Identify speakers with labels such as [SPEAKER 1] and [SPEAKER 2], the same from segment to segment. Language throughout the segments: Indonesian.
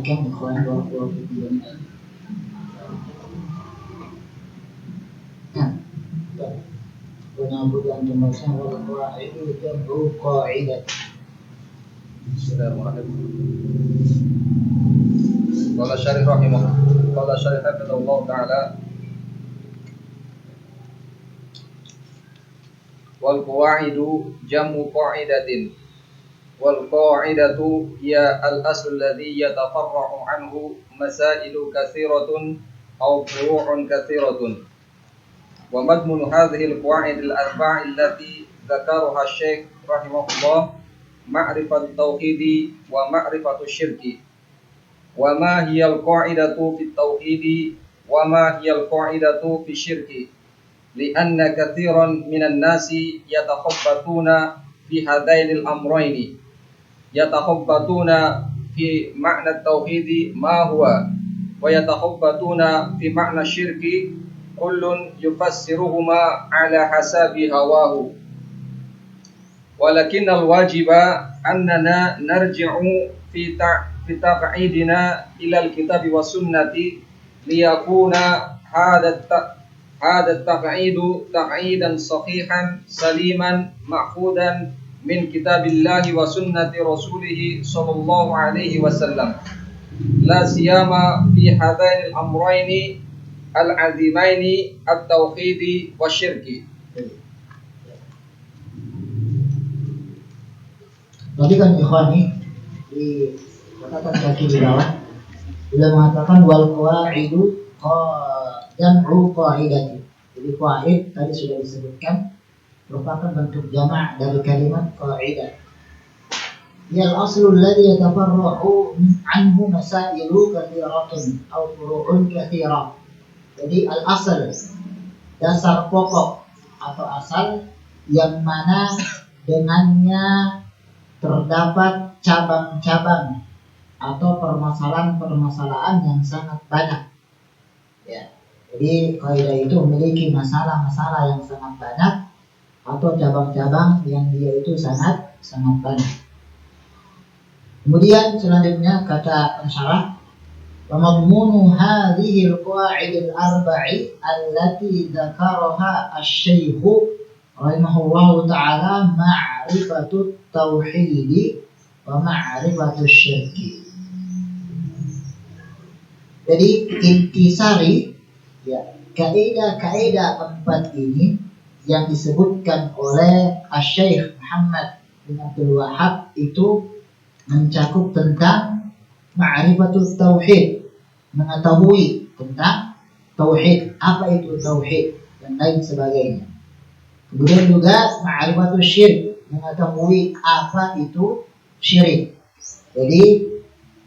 [SPEAKER 1] perhatikan ikhwan barakallahu fikum. Nah, penampilan pembahasan wal qaidu jam'u qa'idah.
[SPEAKER 2] Bismillahirrahmanirrahim. Qala syarih hafizahullah ta'ala wal qawaidu jam'u qa'idatin wal qa'idatu hiya al aslu alladhi yatafarra'u anhu masailu katsiratun aw furu'un katsiratun wa madmun hadhihi al qawa'id al arba'a allati dzakaraha asy-syaikh rahimahullah ma'rifat tauhidi wa ma'rifatu syirki wa ma hiya al qa'idatu fit tauhidi wa ma hiya al qa'idatu fi syirki li'anna katsiran minan nasi yatakhabbatuna fi hadainil amrayni yatakhabbatuna fi ma'na tauhidi ma huwa wa yatakhabbatuna fi ma'na syirki kullun yufassiruhuma ala hasabi hawahu walakin al-wajiba annana narji'u fi taq'idina ila al-kitabi wa sunnati liyakuna هذا التقعيد تقعيدا صحيحا سليما مأخوذا من كتاب الله وسنة رسوله صلى الله عليه وسلم لا سيما في هذين الأمرين العظيمين التوحيد والشرك.
[SPEAKER 1] Tadi kan ikhwani di catatan kaki di bawah sudah mengatakan wal qawaidu jam'u qa'idati. Jadi qaid tadi sudah disebutkan merupakan bentuk jamak dari kalimat qa'idah. Ya al-aslu alladhi yatafarra'u anhu masailu katsiratun aw furu'un katsirah. Jadi al-asal dasar pokok atau asal yang mana dengannya terdapat cabang-cabang atau permasalahan-permasalahan yang sangat banyak. Ya. Jadi kaidah itu memiliki masalah-masalah yang sangat banyak atau cabang-cabang yang dia itu sangat banyak. Kemudian selanjutnya kata pensyarah, wa madmunu hadhihi al-qawa'id al-arba'i allati dzakaraha asy-syaikh rahimahullahu ta'ala ma'rifatut tauhid wa ma'rifatus syirki. Jadi intisari ya, kaidah-kaidah empat ini yang disebutkan oleh Asy-Syaikh Muhammad bin Abdul Wahhab itu mencakup tentang ma'rifatul tauhid, mengetahui tentang tauhid, apa itu tauhid dan lain sebagainya. Kemudian juga ma'rifatul syirik, mengetahui apa itu syirik. Jadi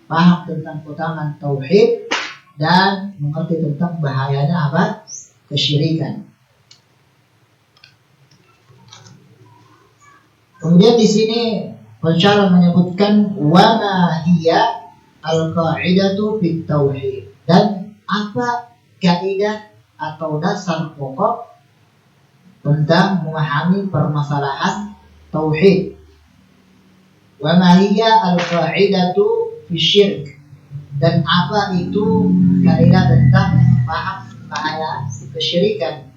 [SPEAKER 1] paham tentang keutamaan tauhid dan mengerti tentang bahayanya apa? Kesyirikan. Kemudian di sini pensyarah menyebutkan wa ma hiya al-qa'idatu fit tauhid, dan apa kaidah atau dasar pokok tentang memahami permasalahan tauhid. Wa ma hiya al-qa'idatu fi syirk, dan apa itu kaidah tentang paham bahaya kesyirikan.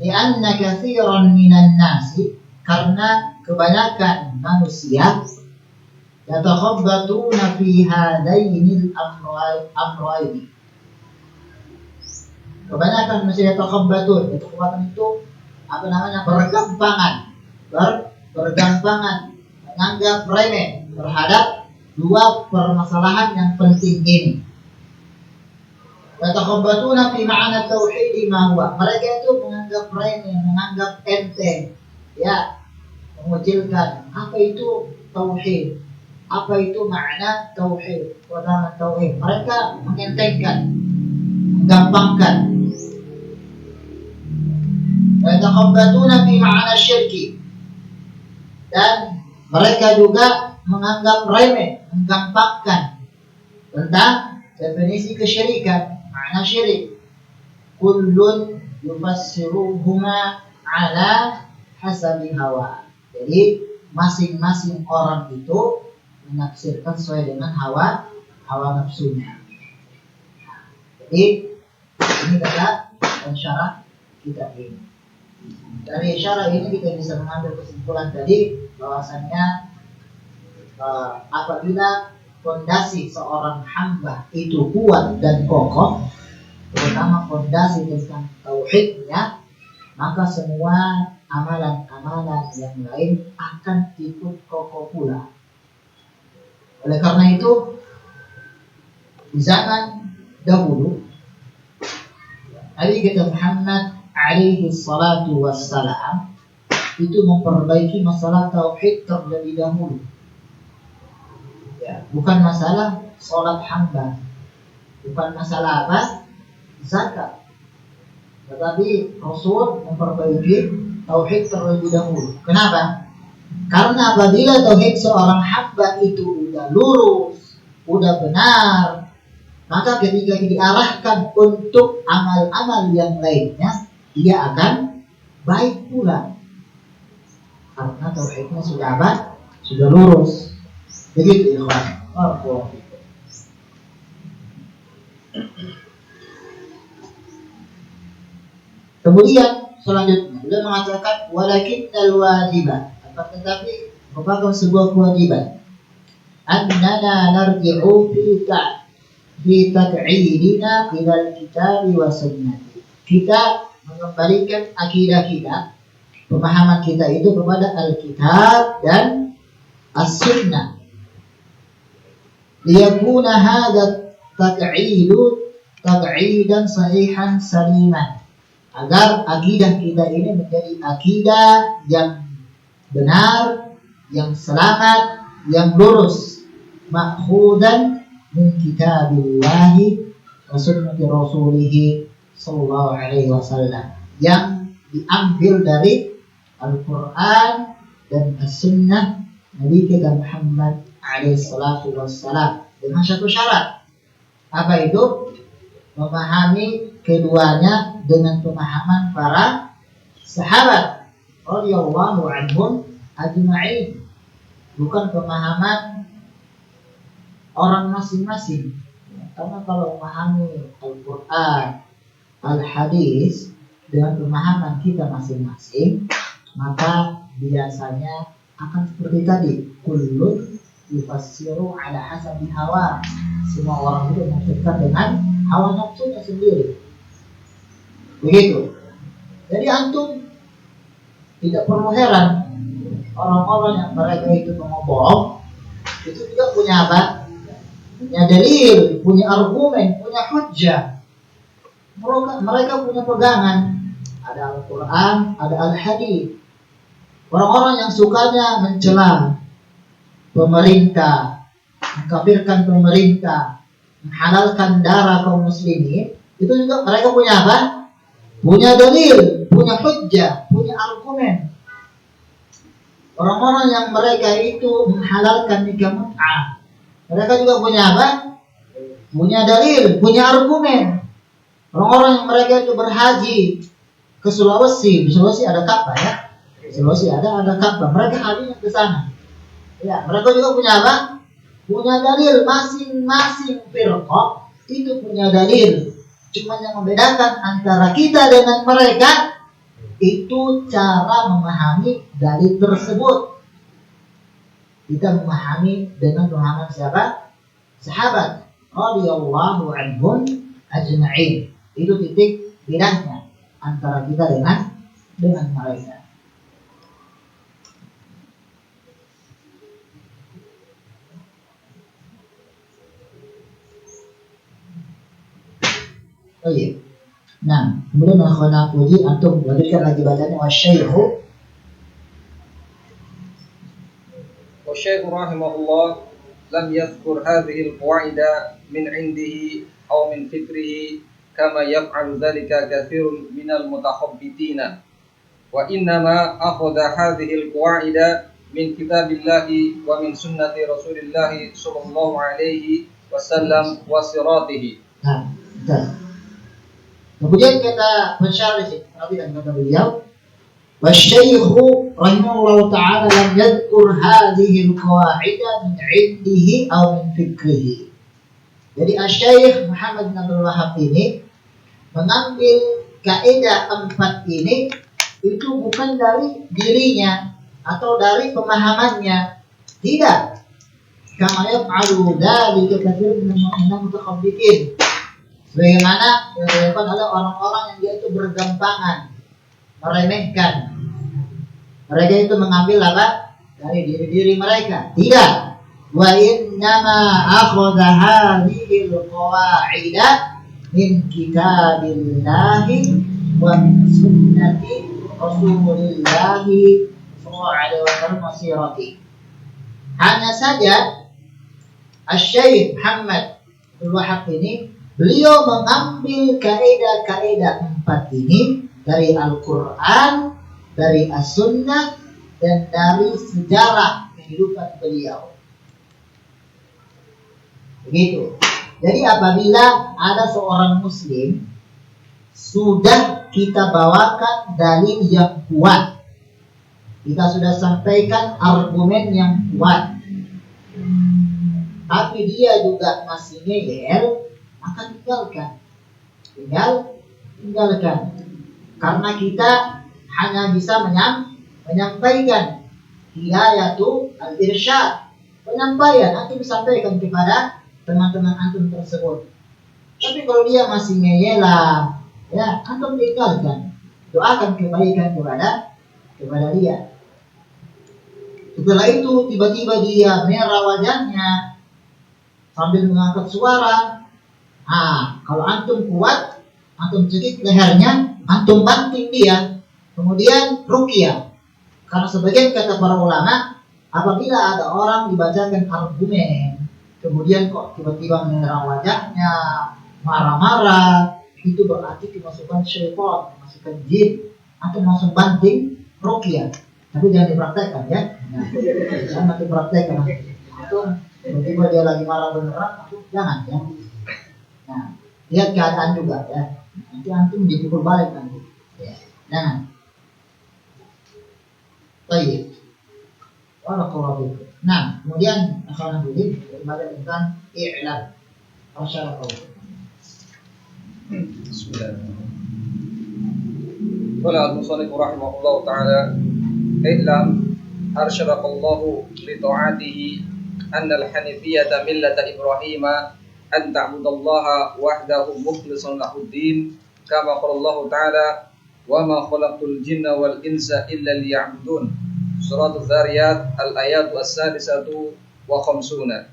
[SPEAKER 1] Lianna katsiran minan nasi, karena kebanyakan manusia yatakhabbatuna fi hadainil amrayni. Kebanyakan manusia yatakhabbatun, itu apa namanya? Bergampangan menganggap remeh terhadap dua permasalahan yang penting ini. Yatakhabbatuna fi ma'na tauhid ma huwa. Mereka itu menganggap remeh, menganggap enteng, ya, mengucilkan apa itu tauhid, apa itu makna tauhid, keutamaan tauhid. Mereka mengentengkan, menggampangkan. Yatakhabbatuna fi ma'na syirki, dan mereka juga menganggap remeh, menggampangkan tentang definisi kesyirikan, makna syirik. Kullun yufassiruhuma ala hasabi hawa. Jadi masing-masing orang itu menafsirkan sesuai dengan hawa hawa nafsunya. Jadi ini adalah syarah kita ini. Dari syarah ini kita bisa mengambil kesimpulan tadi bahwasannya apabila fondasi seorang hamba itu kuat dan kokoh, terutama fondasi tentang tauhidnya, maka semua amalan-amalan yang lain akan ikut kokoh pula. Oleh karena itu, di zaman dahulu Nabi kita Muhammad alaihi salatu wassalam itu memperbaiki masalah tauhid terlebih dahulu. Ya, bukan masalah sholat hamba, bukan masalah apa? Zakat. Tetapi Rasul memperbaiki tauhid terlebih dahulu. Kenapa? Karena apabila tauhid seorang hamba itu udah lurus, udah benar, maka ketika diarahkan untuk amal-amal yang lainnya, dia akan baik pula. Karena tauhidnya sudah apa? Sudah lurus. Begitu ikhwan. Kemudian selanjutnya beliau mengatakan walakinnal wajiba, tetapi merupakan sebuah kewajiban. Annana narji'u fi tad'idina ila al-kitab wa sunnah. Kita mengembalikan akidah kita, pemahaman kita itu kepada Alkitab dan As-Sunnah. Liyakuna hadha tad'idu tad'idan sahihan saliman. Agar akidah kita ini menjadi akidah yang benar, yang selamat, yang lurus, ma'khudan min kitabillahi wa sunnati rasulih sallallahu alaihi wasallam, yang diambil dari Al-Quran dan As-Sunnah Nabi kita Muhammad alaihi salatu wassalam, dengan satu syarat. Apa itu? Memahami keduanya dengan pemahaman para sahabat radhiyallahu anhum ajma'in, bukan pemahaman orang masing-masing. Karena kalau memahami Al-Quran, Al-Hadis dengan pemahaman kita masing-masing, maka biasanya akan seperti tadi, kullun yufassiru ala hasabi hawa. Semua orang itu menafsirkan dengan hawa nafsunya sendiri. Begitu. Jadi antum tidak perlu heran orang-orang yang mereka itu pembohong itu juga punya apa? Punya dalil, punya argumen, punya hujjah. Mereka punya pegangan. Ada Al-Quran, ada Al-Hadis. Orang-orang yang sukanya mencela pemerintah, mengkafirkan pemerintah, menghalalkan darah kaum muslimin, itu juga mereka punya apa? Punya dalil, punya hujjah, punya argumen. Orang-orang yang mereka itu menghalalkan nikah mut'ah, mereka juga punya apa? Punya dalil, punya argumen. Orang-orang yang mereka itu berhaji ke Sulawesi, di Sulawesi ada Ka'bah ya. Di Sulawesi ada Ka'bah, mereka hajinya ke sana. Ya, mereka juga punya apa? Punya dalil. Masing-masing firqah itu punya dalil. Cuma yang membedakan antara kita dengan mereka itu cara memahami dalil tersebut. Kita memahami dengan pemahaman siapa? Sahabat radhiyallahu anhum ajma'in. Itu titik bedanya antara kita dengan mereka. Oh iya. Nah, kemudian akhwana puji antum lanjutkan lagi bacanya wasyaihu.
[SPEAKER 2] Wasyaihu rahimahullah lam yadhkur hadhihi al-qa'ida min 'indihi aw min fikrihi kama yaf'alu dhalika katsirun minal mutakhabbitina wa innama akhadha hadhihi al-qa'ida min kitabillahi wa min sunnati rasulillahi sallallahu alaihi wasallam wa siratihi.
[SPEAKER 1] Nah, betul. Kemudian kata pensyarah di sini, dan kata beliau, wasyaikhu rahimahullah ta'ala lam yadhkur hadhihi al-qa'idah min 'indihi aw min fikrihi. Jadi Asy-Syaikh Muhammad bin Abdul Wahhab ini mengambil kaidah 4 ini itu bukan dari dirinya atau dari pemahamannya, tidak. Kama yaf'alu dzalika katsirun minal mutakhabbitin. Sebagaimana yang dilakukan oleh orang-orang yang dia itu bergampangan, meremehkan. Mereka itu mengambil apa? Dari diri-diri mereka. Tidak. Wa innama akhadha hadhil qawaida min kitabillahi wa min sunnati Rasulillahi sallallahu alaihi wasallam wasirati. Hanya saja Asy-Syaikh Muhammad bin Wahhab ini beliau mengambil kaidah-kaidah 4 ini dari Al-Quran, dari As-Sunnah, dan dari sejarah kehidupan beliau. Begitu. Jadi apabila ada seorang Muslim sudah kita bawakan dalil yang kuat, kita sudah sampaikan argumen yang kuat, tapi dia juga masih ngeyel, maka tinggalkan. Karena kita hanya bisa menyampaikan hidayatu al-irsyad, penyampaian, antum sampaikan kepada teman-teman antum tersebut. Tapi kalau dia masih ngeyela, ya antum tinggalkan, doakan kebaikan kepada dia. Setelah itu tiba-tiba dia merah wajahnya sambil mengangkat suara. Kalau antum kuat, antum cekik lehernya, antum banting dia, kemudian ruqyah. Karena sebagian kata para ulama, apabila ada orang dibacakan argumen, kemudian kok tiba-tiba merah wajahnya, marah-marah, itu berarti kemasukan syaitan, kemasukan jin, atau langsung banting ruqyah. Tapi jangan dipraktekkan ya. Jangan dipraktekkan. Antum tiba-tiba dia lagi marah beneran, jangan ya. Nah, lihat keadaan juga ya. Nanti antum dipukul balik nanti. Ya, jangan. Baik. Waalaikumsalam. Nah, kemudian akhirnya begini kembali tentang i'lam. Masyaallah.
[SPEAKER 2] Bismillahirrahmanirrahim. Qala al-musannif rahimahullah ta'ala, i'lam arsyadakallahu li ta'atihi anna al-hanifiyyata millata Ibrahim an ta'budallaha wahdahu mukhlishan lahud-din kama qala Allah ta'ala wa ma khalaqtul jinna wal insa illa liya'budun. Surat Az-Zariyat al-ayat as-sadisatu wa khamsuna.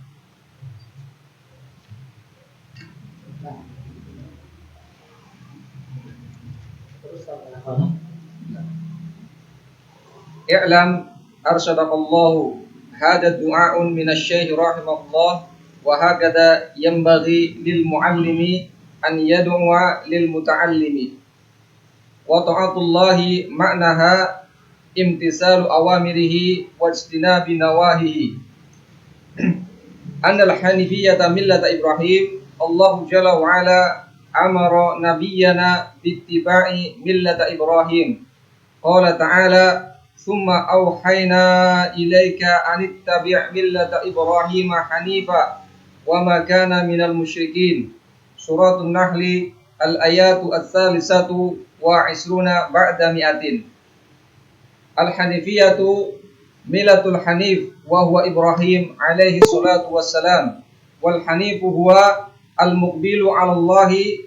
[SPEAKER 2] I'lam arsyadakallahu hada du'a'un minasy-syaikh rahimahullah wa hakadha yanbaghi lil muallimi an yad'u'a lil muta'allimi wa ta'atullahi ma'naha imtisalu awamirihi wa ijtinabi nawahihi. Annal hanifiyyata millata Ibrahim, Allah jalla wa ala amara nabiyyana bittiba'i millata Ibrahim. Qala ta'ala thumma awhayna ilayka anittabi' millata Ibrahim hanifa wa ma kana minal musyrikin. Suratun Nahli al-ayatu ats-tsalisatu wa 'isruna ba'da mi'atin. Al-Hanifiyatu milatul Hanif wa huwa Ibrahim alaihi salatu wassalam. Wal Hanifu huwa al-muqbilu 'ala Allahi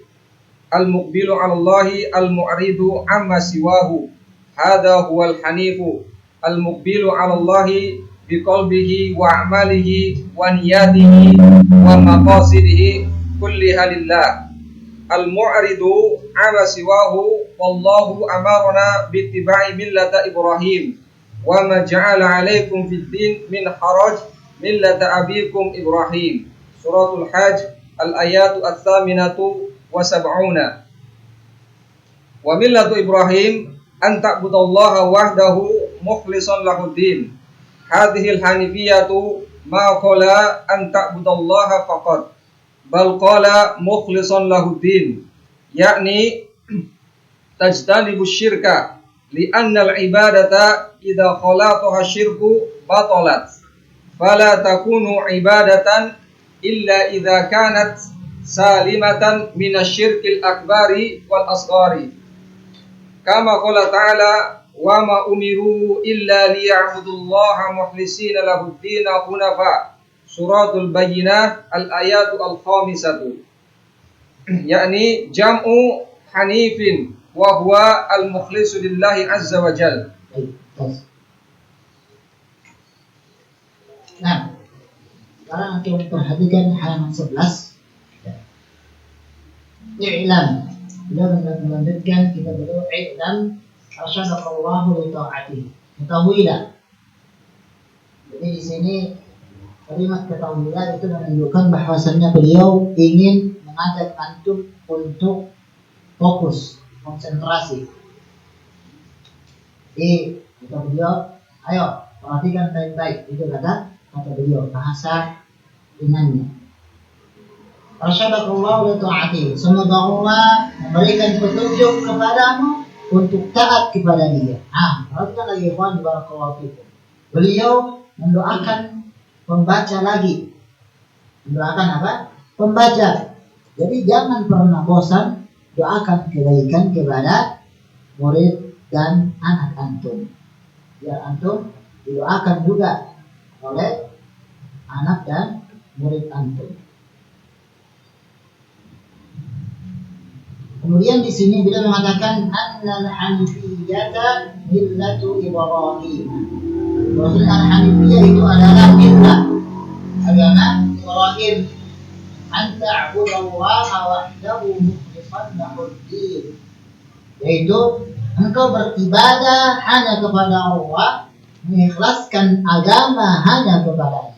[SPEAKER 2] al-mu'ridu amma siwahu. Hadha huwa al-Hanifu al-muqbilu 'ala Allahi biqalbihi wa a'malihi wa niyatihi wa maqasidihi kulliha lillah. Al-mu'ridu 'ala siwahu wallahu amarna bittiba'i millata Ibrahim wa ma ja'ala 'alaikum fid din min haraj millata abikum Ibrahim. Suratul Hajj al-ayatu ats-tsaminatu wa sab'una. Wa millatu Ibrahim an ta'budallaha wahdahu mukhlishan lahud-din. Hadhihi al-hanifiyatu ma qala an ta'budallaha faqat bal qala mukhlishan lahud-din, yakni tajtanibu syirka li'anna al-ibadata idza khalataha syirku batalat fala takunu ibadatan illa idza kanat salimatan minasyirkil akbari wal asghari. Kama qala ta'ala wa ma umiru illa liya'budullaha mukhlisina lahud-din hunafa. Suratul Bayyinah al-ayatu al-khamisatu. Yakni jam'u hanifin wa huwa al-mukhlisu lillahi azza wa jalla.
[SPEAKER 1] Nah, sekarang kita perhatikan halaman 11. I'lam. Beliau melanjutkan kita beliau i'lam arsyadakallahu li ta'atihi. Ketahuilah. Jadi di sini kalimat ketahuilah itu menunjukkan bahwasannya beliau ingin mengajak antum untuk fokus, konsentrasi. Jadi kata beliau, ayo perhatikan baik-baik. Itu kata beliau, bahasa dengannya. Arsyadakallahu li ta'atihi. Semoga Allah memberikan petunjuk kepadamu untuk taat kepada Dia. Perhatikan lagi ikhwan barakallahu fikum. Beliau mendoakan pembaca lagi. Mendoakan apa? Pembaca. Jadi jangan pernah bosan doakan kebaikan kepada murid dan anak antum. Biar antum didoakan juga oleh anak dan murid antum. Kemudian di sini beliau mengatakan annal hanifiyyata millatu Ibrahim. Maksudnya al-hanifiyah itu adalah millah agama Ibrahim. An ta'budallaha wahdahu mukhlishan lahud-din. Yaitu engkau beribadah hanya kepada Allah, mengikhlaskan agama hanya kepada-Nya.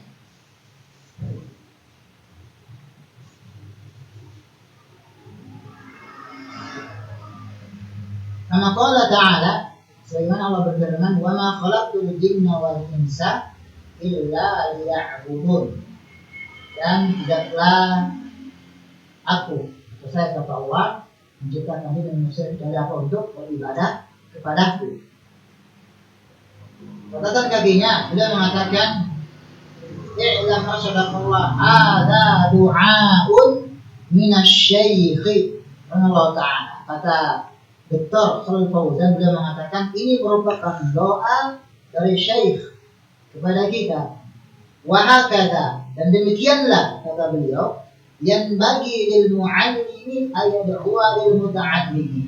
[SPEAKER 1] Kama qala ta'ala, sebagaimana Allah berfirman, "Wa ma khalaqtul jinna wal insa illa liya'budun." Dan tidaklah aku, saya kata Allah, menciptakan ini dan manusia kecuali apa untuk beribadah kepadaku. Catatan kakinya, beliau mengatakan, "I'lam rasyadakallah, hadza du'aun minasy-syaikh." Allah Ta'ala. Kata Dr. Shalih Fauzan, beliau mengatakan ini merupakan doa dari syekh kepada kita. Wahakada, dan demikianlah kata beliau, yang bagi lil mu'allimi ayad'uwa lil muta'allimi.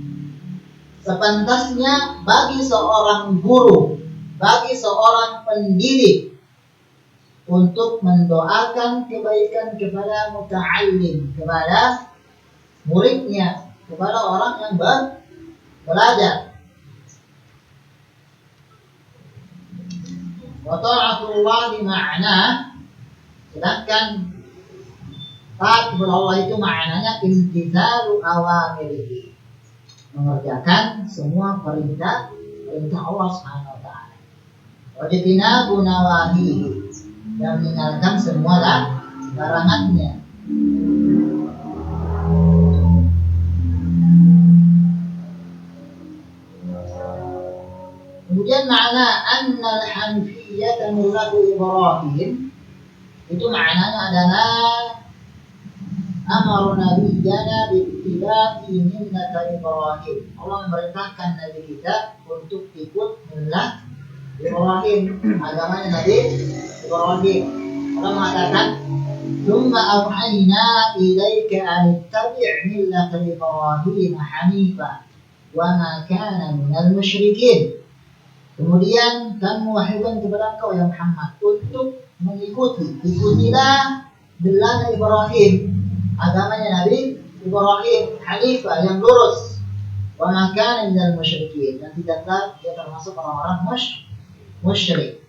[SPEAKER 1] Sepantasnya bagi seorang guru, bagi seorang pendidik untuk mendoakan kebaikan kepada muta'allim, kepada muridnya, kepada orang yang belajar. Wa ta'atullah di makna, sedangkan taat kepada Allah itu maknanya imtithalu awamirihi, mengerjakan semua perintah Allah Subhanahu wa taala. Wa jitinabu nawahihi, dan meninggalkan semua larangannya. Kemudian makna annal hanifiyyata millatu Ibrahim itu maknanya adalah amar nabiyyana bittiba'i millata Ibrahim. Allah memerintahkan nabi kita untuk ikut millah Ibrahim, agamanya Nabi Ibrahim. Allah mengatakan, "Tsumma awhayna ilaika an tattabi' millata Ibrahim hanifa wa ma kana minal musyrikin." Kemudian kami wahyukan kepada engkau ya Muhammad untuk ikutilah jalan Ibrahim, agamanya Nabi Ibrahim, hanifah, yang lurus. Wa ma kana minal musyrikin, dan tidaklah dia termasuk orang-orang musyrik.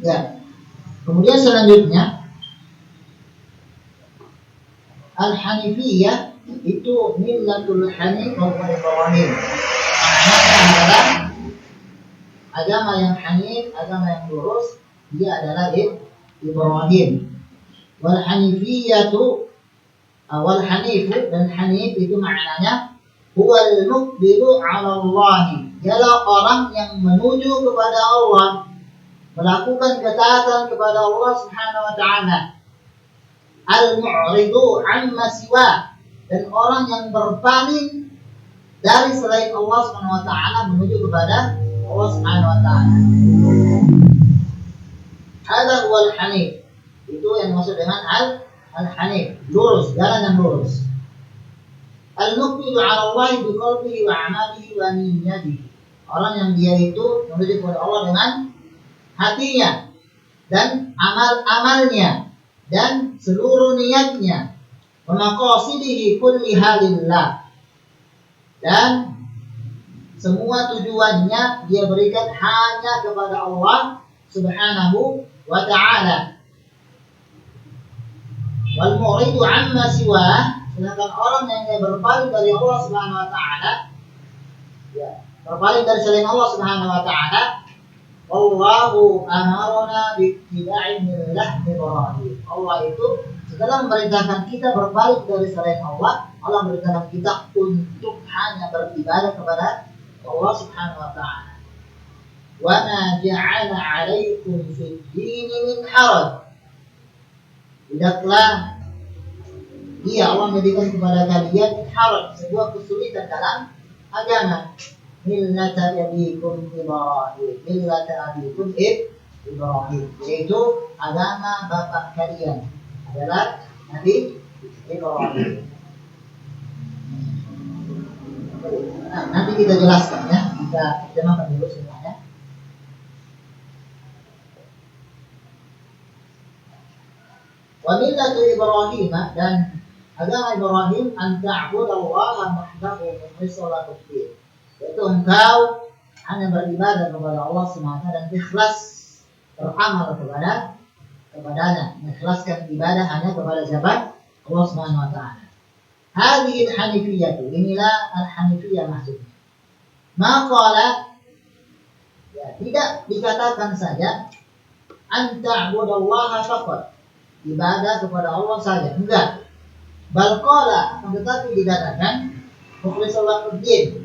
[SPEAKER 1] Ya. Kemudian selanjutnya Al-Hanifiyah itu millatul hanif wa Ibrahim. Maknanya adalah agama yang hanif, agama yang lurus, dia adalah Ibrahim. Wal hanifiyatu, wal hanifu, dan hanif itu maknanya huwal muqbilu 'ala Allah. Ialah orang yang menuju kepada Allah, melakukan ketaatan kepada Allah Subhanahu wa taala. Al-mu'ridu 'amma siwa, dan orang yang berpaling dari selain Allah Subhanahu wa taala menuju kepada Allah Subhanahu wa taala. Hadza huwal hanif. Itu yang maksud dengan al-hanif, lurus, jalan yang lurus. Al-muqbilu 'ala Allah bi qalbihi wa 'amalihi wa niyyatihi. Orang yang dia itu menuju kepada Allah dengan hatinya dan amal-amalnya dan seluruh niatnya. Wa maqasidihi kulliha lillah. Dan semua tujuannya dia berikan hanya kepada Allah Subhanahu wa ta'ala. Wal mu'ridu 'amma siwa, sedangkan orang yang dia berpaling dari Allah Subhanahu wa ta'ala, ya, berpaling dari selain Allah Subhanahu wa ta'ala, wallahu amarna bi ittiba'i millah Ibrahim. Allah itu setelah memerintahkan kita berpaling dari selain Allah, Allah memerintahkan kita untuk hanya beribadah kepada Allah Subhanahu wa ta'ala. Wa ma ja'ala 'alaikum fid dini min haraj. Tidaklah dia Allah menjadikan kepada kalian haraj, sebuah kesulitan dalam agama. Millata abikum Ibrahim, millata abikum Ibrahim, yaitu agama bapak kalian adalah Nabi Ibrahim. Nah, nanti kita jelaskan ya, kita terjemahkan dulu semuanya. Wa millatu Ibrahim, dan agama Ibrahim, an ta'budallaha wahdahu mukhlishan lahu din, yaitu engkau hanya beribadah kepada Allah semata dan ikhlas beramal kepadanya, mengikhlaskan ibadah hanya kepada siapa? Allah Subhanahu wa taala. Hadhihi al-hanifiyah, inilah al-hanifiyah maksudnya. Maqala, ya, tidak dikatakan saja an ta'budallaha faqat, ibadah kepada Allah saja, enggak. Bal qala, tetapi dikatakan mukhlishan lahu din,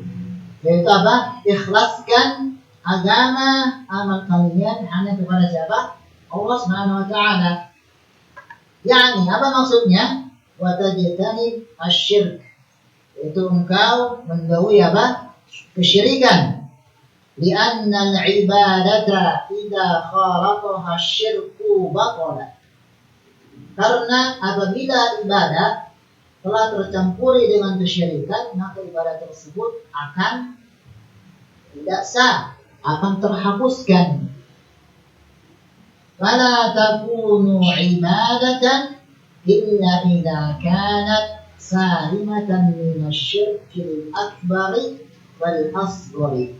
[SPEAKER 1] yaitu apa? Ikhlaskan agama amal kalian hanya kepada siapa? Allah Subhanahu wa taala. Yani apa maksudnya? Wa tajtanib asy-syirk, yaitu engkau menjauhi apa? Kesyirikan. Li'anna al-ibadata idza khalaqaha asy-syirku batalat. Karena apabila ibadah telah tercampuri dengan kesyirikan, maka ibadah tersebut akan tidak sah, akan terhapuskan. Fala takunu ibadatan illa idza kanat salimatan minasyirkil akbari wal asghari.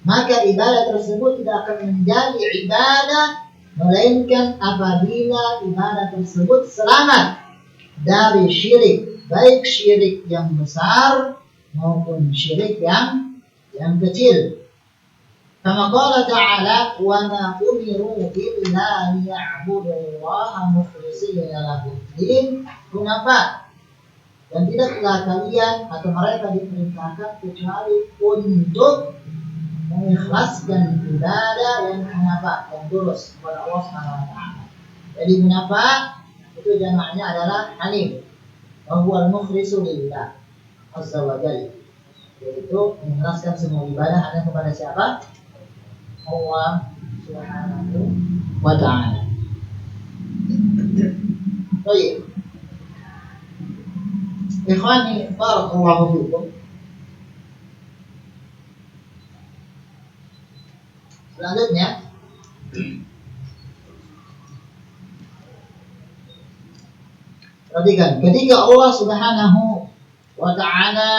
[SPEAKER 1] Maka ibadah tersebut tidak akan menjadi ibadah melainkan apabila ibadah tersebut selamat dari syirik, baik syirik yang besar maupun syirik yang kecil. Kama qala ta'ala, wa ma umiru illa liya'budullaha mukhlishina lahu din hunafa. Dan tidaklah kalian atau mereka diperintahkan kecuali untuk mengikhlaskan ibadah yang hunafa, yang lurus kepada Allah Subhanahu wa taala. Jadi hunafa itu jamaknya adalah hanif, wa huwa al-mukhlisu lillah azza wa jalla, yaitu mengikhlaskan semua ibadah hanya kepada siapa? Allah Subhanahu wa ta'ala. Baik. Ikhwani, barakallahu fikum. Selanjutnya, perhatikan, ketika Allah Subhanahu wa ta'ala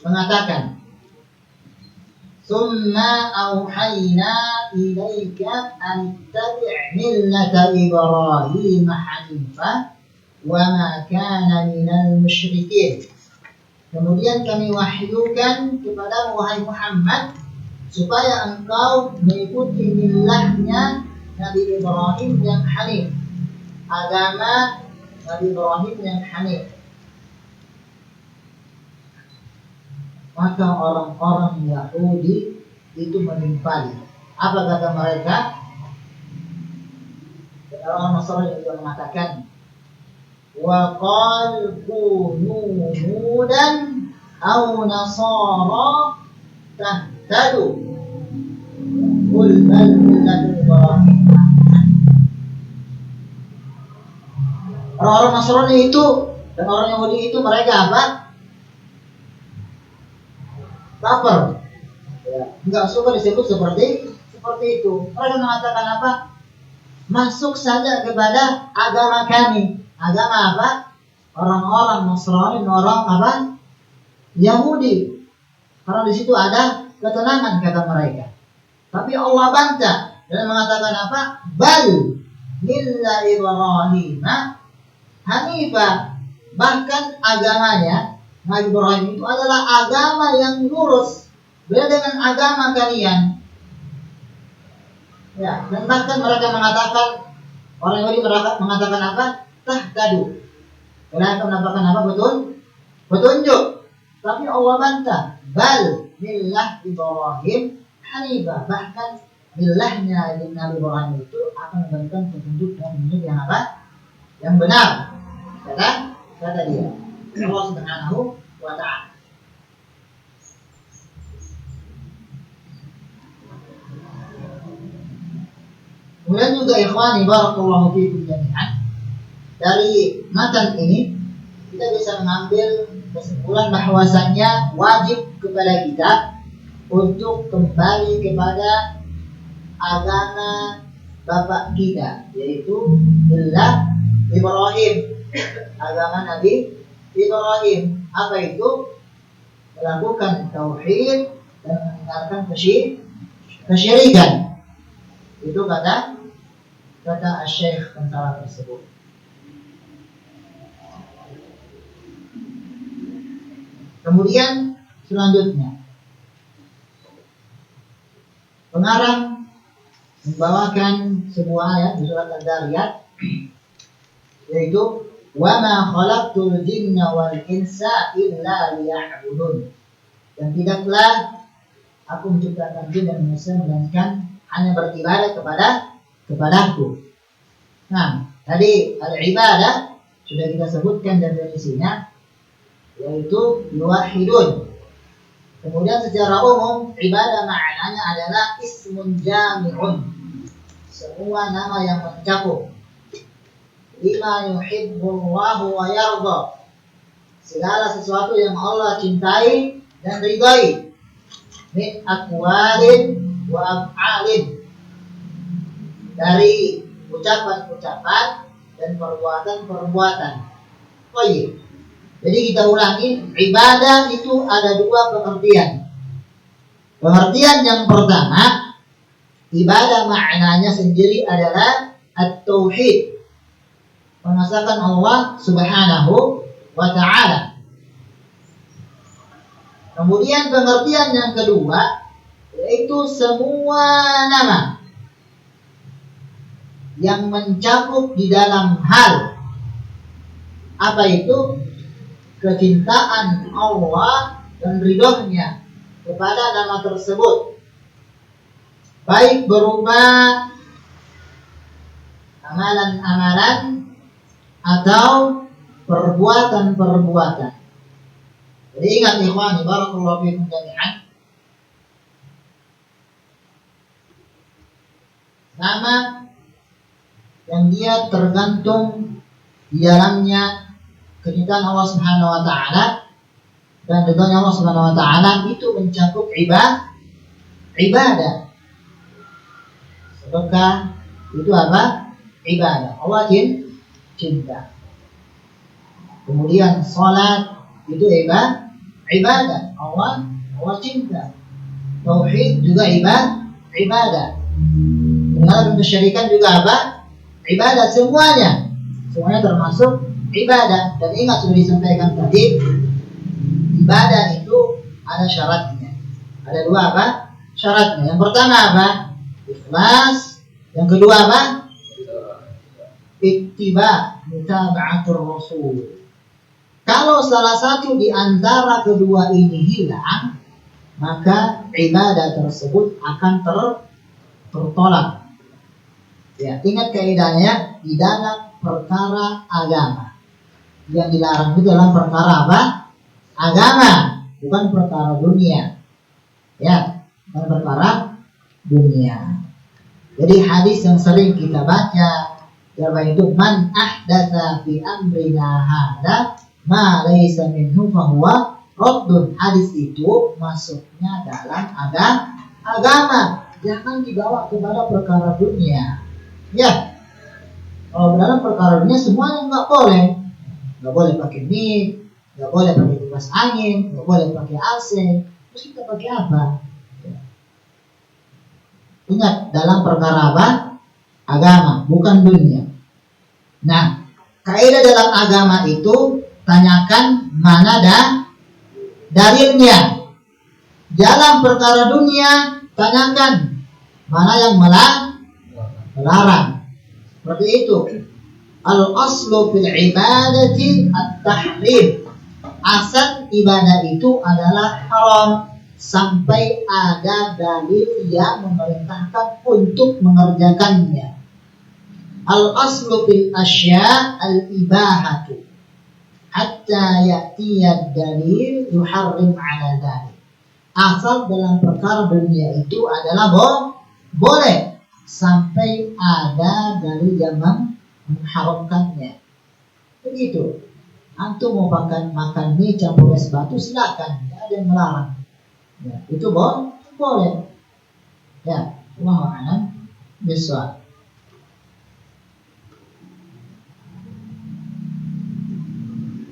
[SPEAKER 1] mengatakan, "Tsumma auhayna ilaika an tattabi' millata Ibrahim hanifa wa ma kana minal musyrikin." Kemudian kami wahyukan kepada wahai Muhammad supaya engkau mengikuti millahnya Nabi Ibrahim yang hanif. agama Nabi Ibrahim yang hanif. Maka orang-orang Yahudi itu menimpali. Apa kata mereka? Orang Nasrani juga mengatakan, wa qal kunu hudan aw nasara tahtadu. Qul bal millatu Ibrahim. Orang-orang Nasrani itu dan orang Yahudi itu mereka apa? Lapar. Ya, enggak suka disebut seperti itu. Mereka mengatakan apa? Masuk saja kepada agama kami. Agama apa? Orang-orang Nasrani, orang apa? Yahudi. Karena di situ ada ketenangan kata mereka. Tapi Allah bantah dan mengatakan apa? Bal milla Ibrahim hanifah. Bahkan agamanya Nabi Ibrahim itu adalah agama yang lurus, beda dengan agama kalian. Ya, dan bahkan mereka mengatakan, orang Yahudi mengatakan apa? Tahtadu. Mereka mendapatkan apa? Petunjuk. Tapi Allah bantah. Bal millah Ibrahim hanifah. Bahkan millahnya Nabi Ibrahim itu akan memberikan petunjuk dan petunjuk yang apa? Yang benar. Kata dia. Allah Subhanahu wa ta'ala. Kemudian juga ikhwani barakallahu fiikum jami'an, dari matan ini kita bisa mengambil kesimpulan bahwasanya wajib kepada kita untuk kembali kepada agama bapak kita, yaitu millah Ibrahim, agama Nabi Ibrahim. Apa itu? Melakukan tauhid dan meninggalkan kesyirikan. Itu kata Syekh tentang tersebut. Kemudian selanjutnya pengarang membawakan sebuah ayat di surat Al-Dzariyat, yaitu wa ma khalaqtul jinna wal insa illa liya'budun. Dan tidaklah aku menciptakan jin dan manusia melainkan hanya beribadah kepadaku. Nah, tadi al-ibadah sudah kita sebutkan definisinya, yaitu yuwahhidun. Kemudian secara umum ibadah maknanya adalah ismun jami'un, semua nama yang mencakup lima yuhibbullahu wa yarda, segala sesuatu yang Allah cintai dan ridai, min aqwalin wa af'alin, dari ucapan-ucapan dan perbuatan-perbuatan. Oh iya. Jadi kita ulangi, ibadah itu ada dua pengertian. Pengertian yang pertama, ibadah maknanya sendiri adalah at-tauhid, mengesahkan Allah Subhanahu wa ta'ala. Kemudian pengertian yang kedua, yaitu semua nama yang mencakup di dalam hal apa itu? Kecintaan Allah dan ridhonya kepada nama tersebut, baik berupa amalan-amalan atau perbuatan-perbuatan. Jadi ingat ikhwani barakallahu fiikum jami'an, nama yang dia tergantung di dalamnya kecintaan Allah Subhanahu wa ta'ala dan ridhonya Allah Subhanahu wa ta'ala, itu mencakup ibadah. Sedekah itu apa? Ibadah. Allah cinta. Kemudian salat itu ibadah. Allah cinta. Tauhid juga ibadah. Mengenal kesyirikan juga apa? Ibadah. Semuanya termasuk ibadah. Dan ingat sudah disampaikan tadi, ibadah itu ada syaratnya. Ada dua apa? Syaratnya. Yang pertama apa? Ikhlas. Yang kedua apa? ittiba mutaba'atur rasul. Kalau salah satu di antara kedua ini hilang, maka ibadah tersebut akan tertolak. Ya, ingat kaidahnya di dalam perkara agama. Yang dilarang itu dalam perkara apa? Agama, bukan perkara dunia. Ya, bukan perkara dunia. Jadi hadis yang sering kita baca, yaitu man ahdatsa fi amrina hada ma laysa minhu fahuwa raddun. Hadis itu masuknya dalam agama. Jangan dibawa kepada perkara dunia. Ya, kalau dalam perkara dunia semuanya nggak boleh. Nggak boleh pakai mic, nggak boleh pakai kipas angin, nggak boleh pakai AC. Terus kita pakai apa? Ya. Ingat, dalam perkara apa? Agama, bukan dunia. Nah, kaidah dalam agama itu tanyakan mana dalilnya. Dalam perkara dunia tanyakan mana yang melarang. Seperti itu. Al-aslu fil ibadati at-tahrim. Asal ibadah itu adalah haram sampai ada dalil yang memerintahkan untuk mengerjakannya. Al-aslu fil asya' al-ibahatu hatta ya'tiya dalil yuharrim 'ala dzalik. Asal dalam perkara dunia itu adalah boleh sampai ada dalil yang mengharamkannya. Begitu. Antum mau makan mie campur es batu, silakan, tidak ada yang melarang. Ya, itu boleh. Ya, wallahu a'lam bishawab.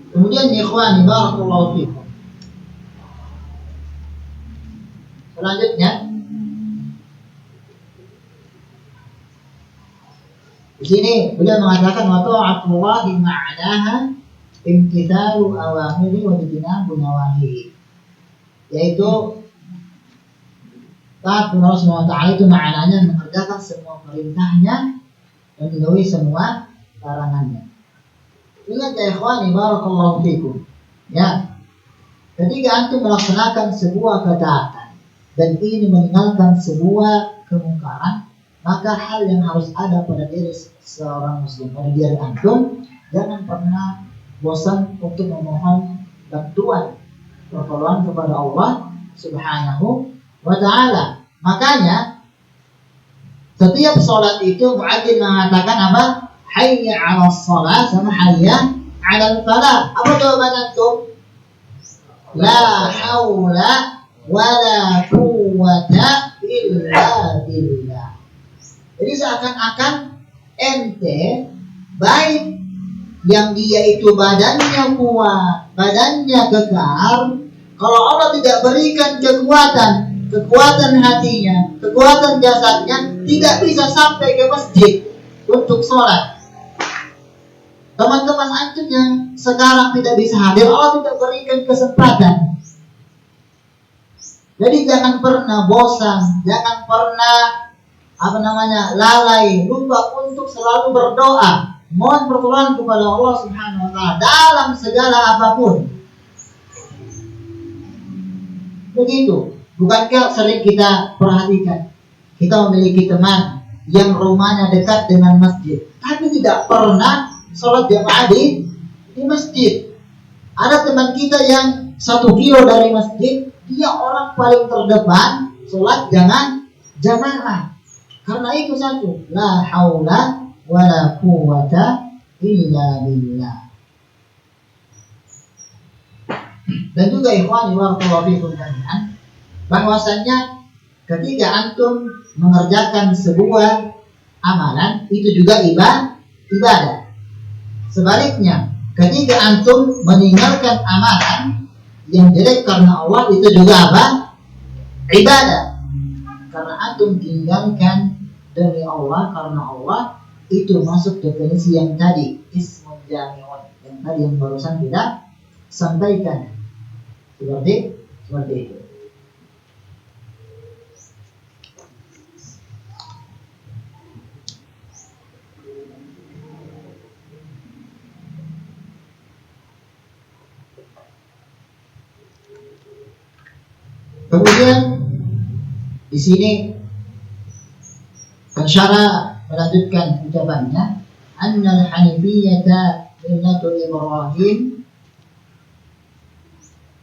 [SPEAKER 1] Kemudian ikhwani barakallahu fikum. Selanjutnya di sini beliau mengatakan wa ta'atullahi ma'naha imtithalu awamiri wa ijtinabu nawahi. Yaitu taat kepada Allah Subhanahu wa taala itu maknanya mengerjakan semua perintahnya dan menjauhi semua larangannya. Ingat ya ikhwani barakallahu fikum. Ya. Ketika antum melaksanakan sebuah ketaatan dan ingin meninggalkan sebuah kemungkaran, maka hal yang harus ada pada diri seorang muslim, pada diri antum, jangan pernah bosan untuk memohon bantuan, pertolongan kepada Allah Subhanahu wa ta'ala. Makanya setiap sholat itu muadzin mengatakan apa? Hayya 'alas shalah sama hayya 'alal falah. Apa jawaban antum? La haula wala quwwata illa billah. Jadi seakan-akan ente baik yang dia itu badannya kuat, badannya kekar, kalau Allah tidak berikan kekuatan hatinya, kekuatan jasadnya, tidak bisa sampai ke masjid untuk sholat. Teman-teman antum yang sekarang tidak bisa hadir, Allah tidak berikan kesempatan. Jadi jangan pernah bosan, jangan pernah lalai, lupa untuk selalu berdoa, mohon pertolongan kepada Allah Subhanahu wa taala dalam segala apapun. Begitu. Bukankah sering kita perhatikan, kita memiliki teman yang rumahnya dekat dengan masjid, tapi tidak pernah sholat jamaah di masjid. Ada teman kita yang 1 kilo dari masjid, dia orang paling terdepan sholat jamaah. Karena itu satu, la haula wala quwwata illa billah. Dan juga ikhwani barakallahu fikum jami'an, bahwasanya ketika antum mengerjakan sebuah amalan itu juga ibadah. Sebaliknya, ketika antum meninggalkan amalan yang jelek karena Allah itu juga apa? Ibadah. Karena antum tinggalkan demi Allah karena Allah, itu masuk definisi yang tadi, ismun jami'un, yang tadi yang barusan kita sampaikan. Seperti itu. Kemudian di sini pensyarah melanjutkan ucapannya, annal hanifiyata millatul Ibrahim.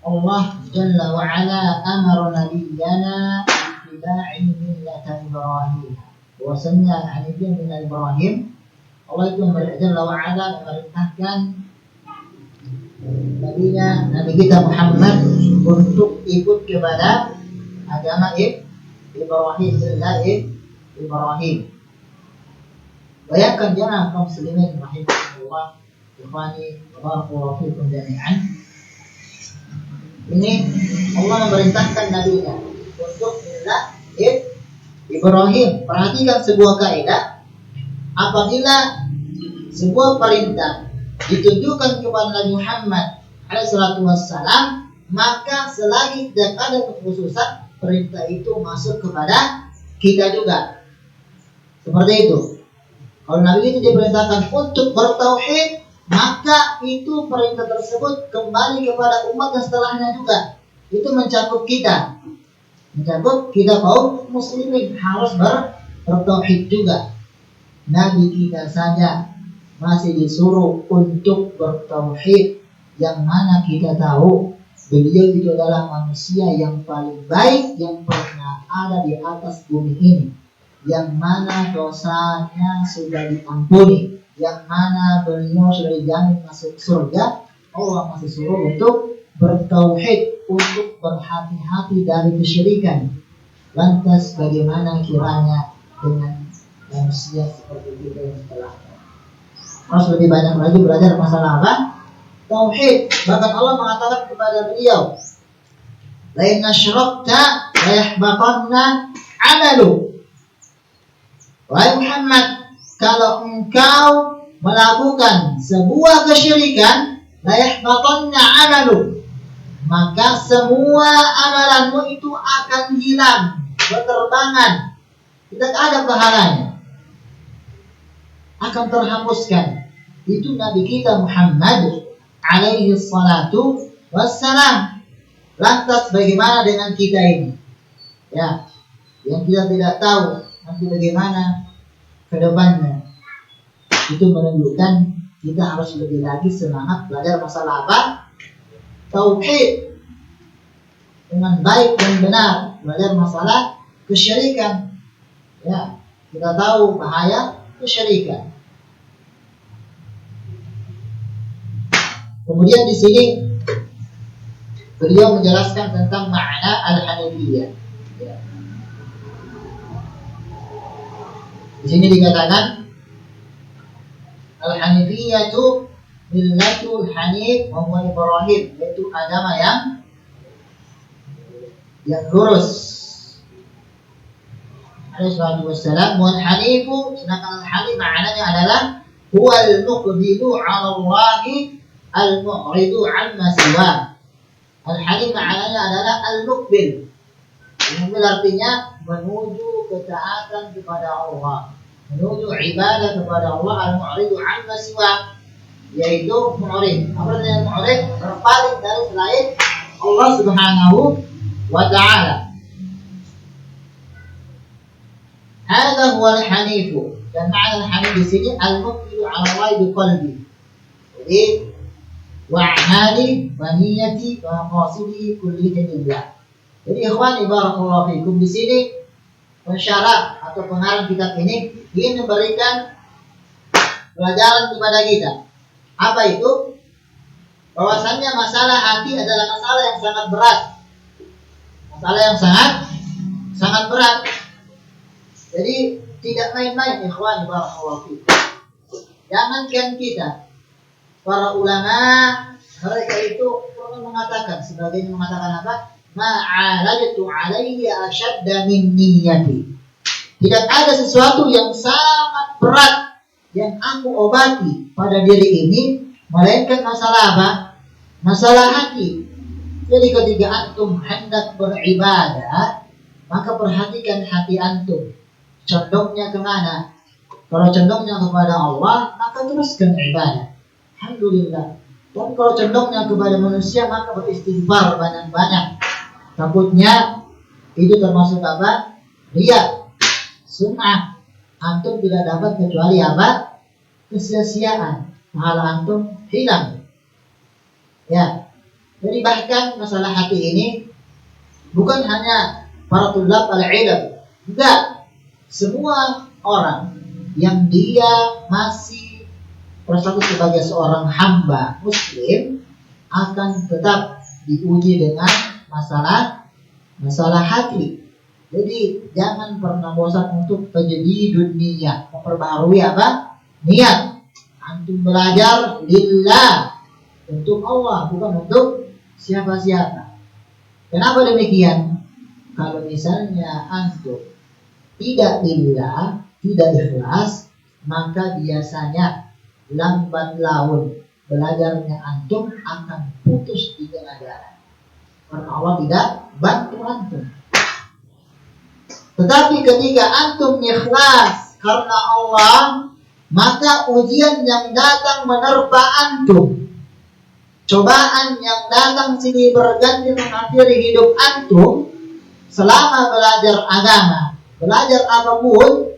[SPEAKER 1] Allah Jalla wa Ala amara nabiyyana ittiba'i millata Ibrahim. Bahwasanya hanifiyah min Ibrahim, Allah itu Jalla wa Ala memerintahkan Nabi kita Muhammad untuk ikut kepada agama Ibrahim, Ibrahim. Bayangkan jangan kaum muslimin rahimahullah, ikhwani barakallahu fikum jami'an. Ini Allah memerintahkan nabinya untuk millah Ibrahim. Perhatikan sebuah kaidah, apabila sebuah perintah ditujukan kepada Nabi Muhammad alaihi salatu wassalam, maka selagi tidak ada kekhususan, perintah itu masuk kepada kita juga. Seperti itu. Kalau Nabi itu diperintahkan untuk bertauhid, maka itu perintah tersebut kembali kepada umat yang setelahnya juga. Itu mencakup kita. Mencakup kita kaum muslimin harus bertauhid juga. Nabi kita saja masih disuruh untuk bertauhid, yang mana kita tahu beliau itu adalah manusia yang paling baik yang pernah ada di atas bumi ini, yang mana dosanya sudah diampuni, yang mana beliau sudah dijamin masuk surga. Allah masih suruh untuk bertauhid, untuk berhati-hati dari kesyirikan. Lantas bagaimana kiranya dengan manusia seperti kita yang setelahnya? Harus lebih banyak lagi belajar masalah apa? Tauhid. Bahkan Allah mengatakan kepada beliau, la in asyrakta la yahbatanna 'amalu. Wahai Muhammad, kalau engkau melakukan sebuah kesyirikan, la yahbatanna 'amalu, maka semua amalanmu itu akan hilang, berterbangan, tidak ada pahalanya, akan terhapuskan. Itu Nabi kita Muhammad alaihi salatu wassalam. Lantas bagaimana dengan kita ini? Ya, yang kita tidak tahu nanti bagaimana ke depannya. Itu menunjukkan kita harus lebih lagi semangat belajar masalah apa? Tauhid dengan baik dan benar, belajar masalah kesyirikan. Ya, kita tahu bahaya kesyirikan. Kemudian di sini beliau menjelaskan tentang makna al-hanifiyah. Ya. Di sini dikatakan al-hanifiyah itu millatul hanif wa huwa Ibrahim, yaitu agama yang lurus. Alaihi wassalam. Wal hanifu, sedangkan al-hanif maknanya adalah huwal muqbilu 'ala Allahi al-mu'ridu 'amma siwa. Al-hanif maknanya adalah al-muqbil. Al-muqbil artinya menuju ketaatan kepada Allah, menuju ibadah kepada Allah. Al-mu'ridu 'amma siwa, yaitu mu'rid. Apa artinya mu'rid? Berpaling dari selain Allah Subhanahu wa ta'ala. Hadza huwa al-hanifu. Dan makna al-hanif di sini al-muqbilu 'ala Allah biqalbi. Jadi wa'amali wa niyati wa maqasidi kulli lillah. Jadi ikhwani barakallahu fikum, di sini pensyarah atau pengarang kitab ini ingin memberikan pelajaran kepada kita. Apa itu? Bahwasannya masalah hati adalah masalah yang sangat berat. Masalah yang sangat berat. Jadi tidak main-main ikhwani barakallahu fikum. Jangankan kita, para ulama mereka itu pernah mengatakan, sebagian mengatakan apa? Ma'alajtu alayya ashadda min niyyati. Tidak ada sesuatu yang sangat berat yang aku obati pada diri ini melainkan masalah apa? Masalah hati. Jadi ketika antum hendak beribadah, maka perhatikan hati antum condongnya kemana. Kalau condongnya kepada Allah, maka teruskan ibadah. Alhamdulillah. Dan kalau condongnya kepada manusia, maka beristighfar banyak-banyak. Takutnya Itu termasuk apa? Riya, sum'ah. Antum tidak dapat kecuali apa? Kesia-siaan. Pahala antum hilang. Ya. Jadi bahkan masalah hati ini bukan hanya para tulab al-ilm. Enggak. Semua orang yang dia masih berstatus sebagai seorang hamba muslim akan tetap diuji dengan masalah hati. Jadi jangan pernah bosan untuk tajdidun niat, memperbaharui apa? Niat. Antum belajar lillah, untuk Allah, bukan untuk siapa-siapa. Kenapa demikian? Kalau misalnya antum tidak lillah, tidak ikhlas, maka biasanya lambat laun belajarnya antum akan putus di tengah jalan. Karena Allah tidak bantu antum. Tetapi ketika antum ikhlas karena Allah, maka ujian yang datang menerpa antum, cobaan yang datang silih berganti mengakhiri hidup antum, selama belajar agama, belajar apapun,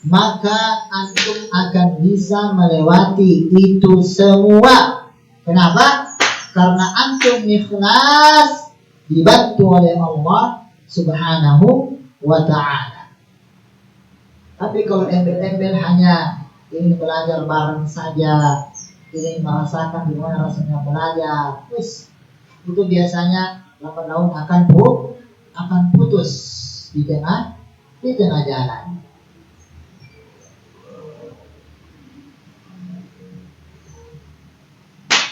[SPEAKER 1] maka antum akan bisa melewati itu semua. Kenapa? Karena antum ikhlas, dibantu oleh Allah Subhanahu wa ta'ala. Tapi kalau embel-embel hanya ingin belajar bareng saja, ingin merasakan gimana rasanya belajar, itu biasanya lambat laun akan putus di tengah jalan.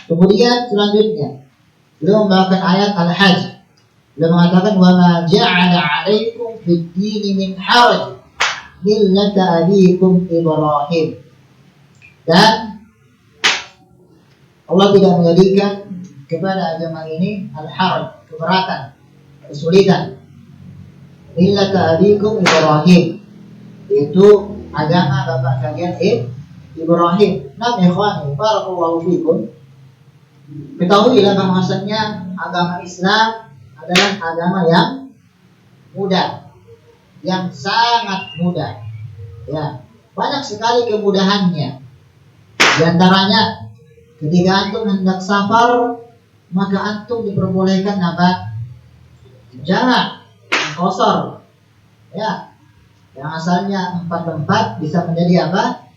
[SPEAKER 1] Kemudian selanjutnya beliau membawakan ayat Al-Hajj. Beliau mengatakan wa ma ja'ala 'alaikum fid din min haraj millata abikum Ibrahim. Dan Allah tidak menjadikan kepada agama ini al-haraj, keberatan, kesulitan. Millata abikum Ibrahim, itu agama bapak kalian Ibrahim. Nam ikhwani, barakallahu fikum. Ketahuilah bahwasanya agama Islam adalah agama yang mudah, yang sangat mudah. Ya, banyak sekali kemudahannya. Di antaranya, ketika antum hendak safar, maka antum diperbolehkan apa? Jamak, qasar. Ya, yang asalnya 4 bisa menjadi apa?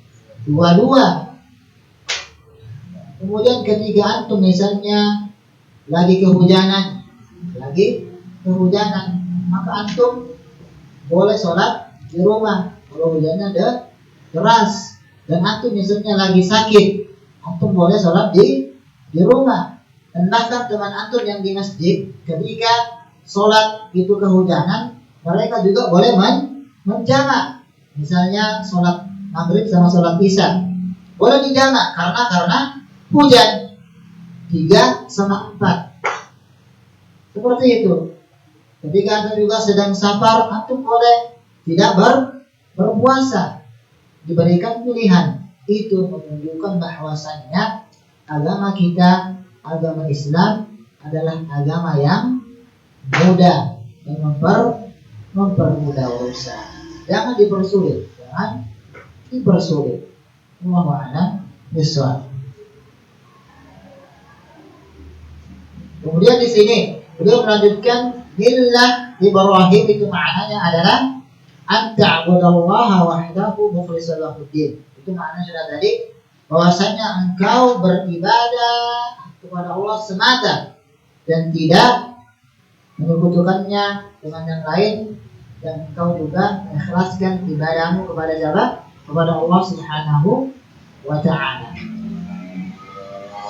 [SPEAKER 1] 2. Kemudian ketika antum misalnya lagi kehujanan, maka antum boleh sholat di rumah kalau hujannya deras. Dan antum misalnya lagi sakit, antum boleh sholat di rumah. Dan bahkan teman antum yang di masjid, ketika sholat itu kehujanan, mereka juga boleh menjamak. Misalnya sholat maghrib sama sholat isya boleh dijamak karena hujan 3/4. Seperti itu. Ketika antum juga sedang safar, antum boleh tidak berpuasa. Diberikan pilihan. Itu menunjukkan bahwasannya agama kita, agama Islam adalah agama yang mudah dan mempermudah urusan. Jangan dipersulit. Wallahu a'lam bishawab. Kemudian di sini beliau melanjutkan millah Ibrahim, itu maknanya adalah an ta'budallaha wahdahu mukhlishan lahuddin. Itu maknanya sudah tadi, bahwasanya engkau beribadah kepada Allah semata dan tidak menyekutukannya dengan yang lain, dan engkau juga mengikhlaskan ibadahmu kepada siapa? Kepada Allah Subhanahu wa ta'ala.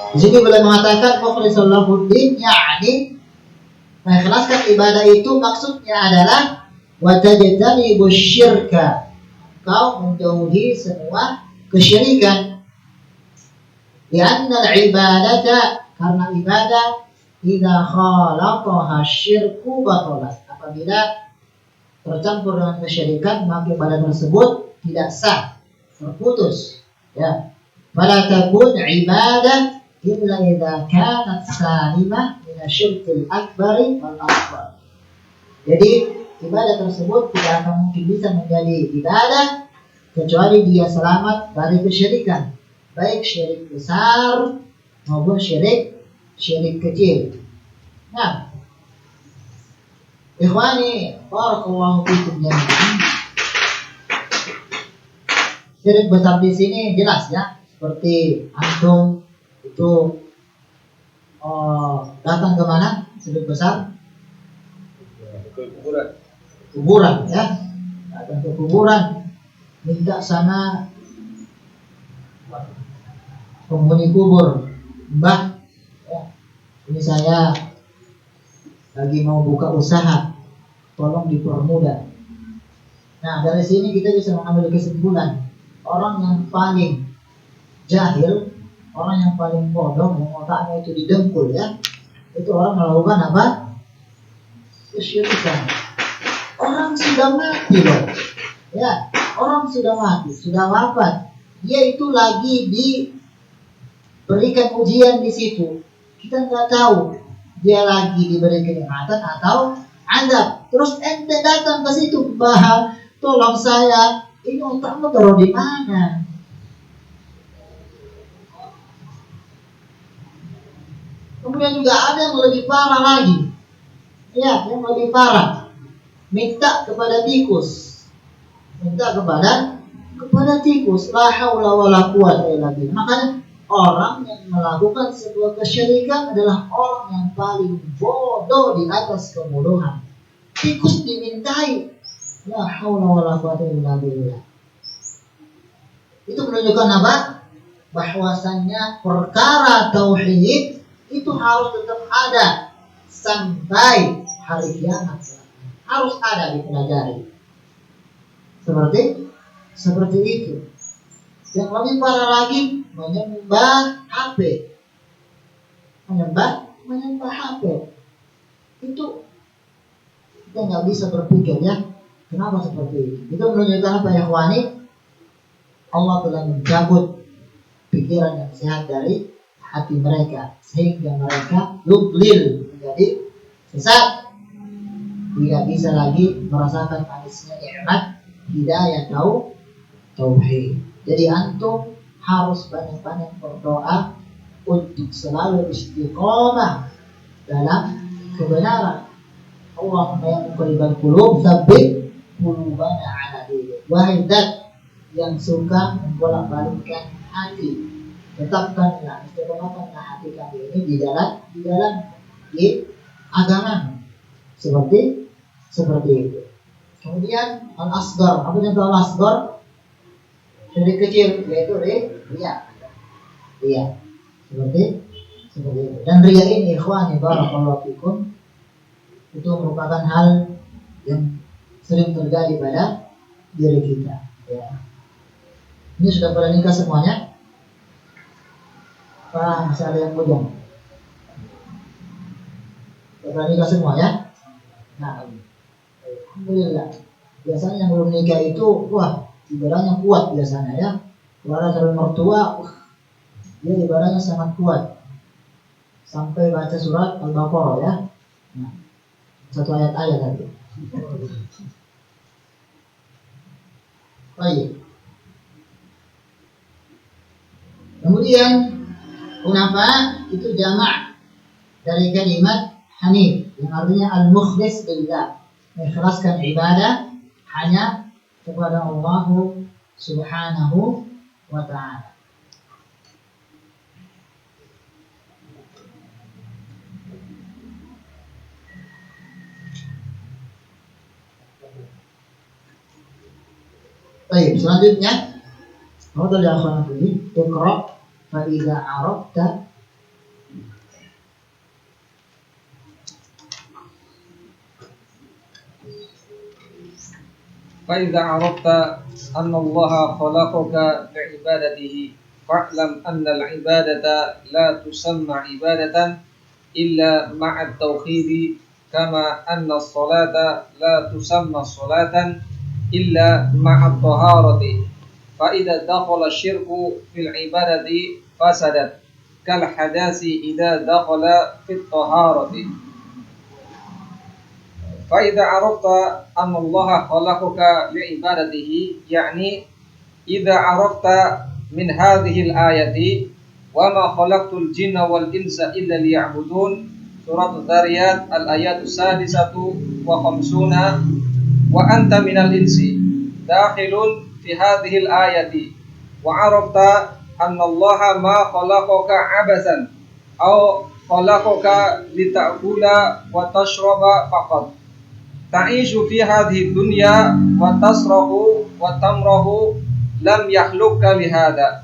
[SPEAKER 1] Di sini beliau mengatakan mukhlishan lahuddin, yakni mengikhlaskan ibadah itu maksudnya adalah wa tajtanibus syirka, kau menjauhi semua kesyirikan. Lianna al-ibadata, karena ibadah idza khalaqaha syirku batalat, apabila tercampur dengan kesyirikan maka ibadah tersebut tidak sah, terputus. Ya, fala takun ibadah illa idza kanat salimah min asyirkil akbari wal asghar. Jadi ibadah tersebut tidak akan mungkin bisa menjadi ibadah kecuali dia selamat dari kesyirikan, baik syirik besar maupun syirik kecil. Nah, ikhwani, barakallahu fikum jami'an. Syirik besar di sini jelas ya, seperti antum itu datang ke mana? Syirik besar? Kuburan ya. Datang ke kuburan, minta sama penghuni kubur, Mbah, ya, ini saya lagi mau buka usaha, tolong dipermudah. Nah, dari sini kita bisa mengambil kesimpulan, orang yang paling jahil, orang yang paling bodoh, yang otaknya itu didengkul ya, itu orang melakukan apa? Kesyirikan. Orang sudah mati loh, ya, orang sudah mati, sudah wafat, dia itu lagi diberikan ujian di situ. Kita nggak tahu dia lagi diberi kenikmatan atau azab. Terus ente datang ke situ, Mbah, tolong saya, ini otakmu taruh di mana? Kemudian juga ada yang lebih parah lagi. Ya, yang lebih parah. Minta kepada tikus. Minta kepada tikus. La haula wala quwwata illa billah. Makanya orang yang melakukan sebuah kesyirikan adalah orang yang paling bodoh di atas kebodohan. Tikus dimintai. La haula wala quwwata illa billah. Itu menunjukkan apa? Bahwasannya perkara tauhid itu harus tetap ada sampai hari kiamat. Harus ada dipelajari. Seperti itu. Yang lebih parah lagi, menyembah HP. Menyembah HP. Itu kita nggak bisa berpikir ya, kenapa seperti itu? Itu menunjukkan apa ya, ikhwani? Allah telah mencabut pikiran yang sehat dari hati mereka, sehingga mereka lublil, menjadi sesat, tidak bisa lagi merasakan manisnya nikmat hidayah tauhid. Jadi antum harus banyak-banyak berdoa untuk selalu istiqomah dalam kebenaran. Allahumma ya muqallibal qulub tsabbit qulubana ala dinik. Wahai zat yang suka membolak-balikkan hati, tetapkanlah, istiqomahkanlah hati kami ini di agama. Seperti itu. Kemudian al-asghar, apa itu al-asghar? Syirik kecil, yaitu riya. Seperti itu. Dan riya ini, ikhwani barakallahu fikum, itu merupakan hal yang sering terjadi pada diri kita. Ya. Ini sudah pada nikah semuanya? Pak, masih ada yang bujang? Sudah pada nikah semua ya? Nah, alhamdulillah. Biasanya yang belum nikah itu, wah, ibadahnya kuat biasanya ya. Kalau ada calon mertua, dia ibadahnya sangat kuat. Sampai baca surat Al-Baqarah ya. Nah, satu ayat-ayat tadi. Baik. Kemudian hunafa itu jamak dari kalimat hanif yang artinya al-mukhlis billah, mengikhlaskan ibadah hanya kepada Allah Subhanahu wa ta'ala. Baik, selanjutnya Fadhal ya akhwani, iqra fa idza arafta
[SPEAKER 2] فإذا عرفت أن الله خلقك لعبادته فاعلم أن العبادة لا تسمى عبادة إلا مع التوحيد كما أن الصلاة لا تسمى صلاة إلا مع الطهارة فإذا دخل الشرك في العبادة فسدت كالحدث إذا دخل في الطهارة. فإذا عرفت أن الله خلقك لعبادته يعني إذا عرفت من هذه الآية وما خلقت الجن والإنس إلا ليعبدون سورة الذاريات الآيات 56 وأنت من الإنس داخل في هذه الآية وعرفت أن الله ما خلقك عبثا أو خلقك لتأكل وتشرب فقط تعيش في هذه الدنيا وتصرف وتمره لم يخلقك لهذا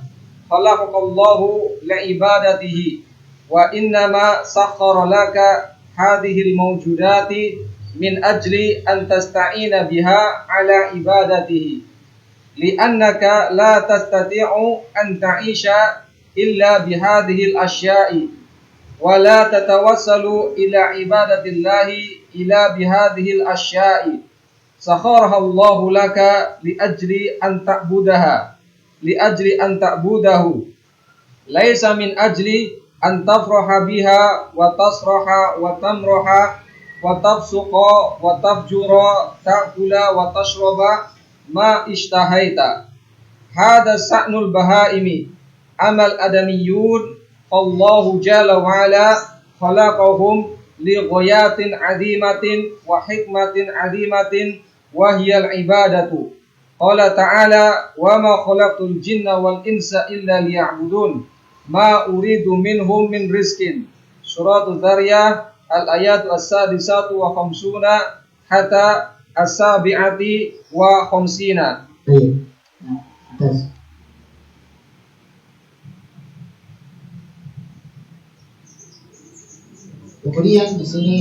[SPEAKER 2] خلقك الله لعبادته وإنما سخر لك هذه الموجودات من أجل أن تستعين بها على عبادته لأنك لا تستطيع أن تعيش إلا بهذه الأشياء ولا تتوصل إلى عبادة الله إلا بهذه الأشياء سخرها الله لك لأجل أن تعبده ليس من أجل أن تفرح بها وتصرح وتمرح وتبصق وتفجر تأكل وتشرب ما اشتهيت هذا شأن البهائم أما الآدميون فالله جل وعلا خلقهم لغايات عظيمة وحكمة عظيمة وهي العبادة قال تعالى وما خلقت الجن والإنس إلا ليعبدون ما أريد منهم من رزق سورة الذاريات الآيات 56 حتى 57.
[SPEAKER 1] Baik. Nah, atas. Kemudian di sini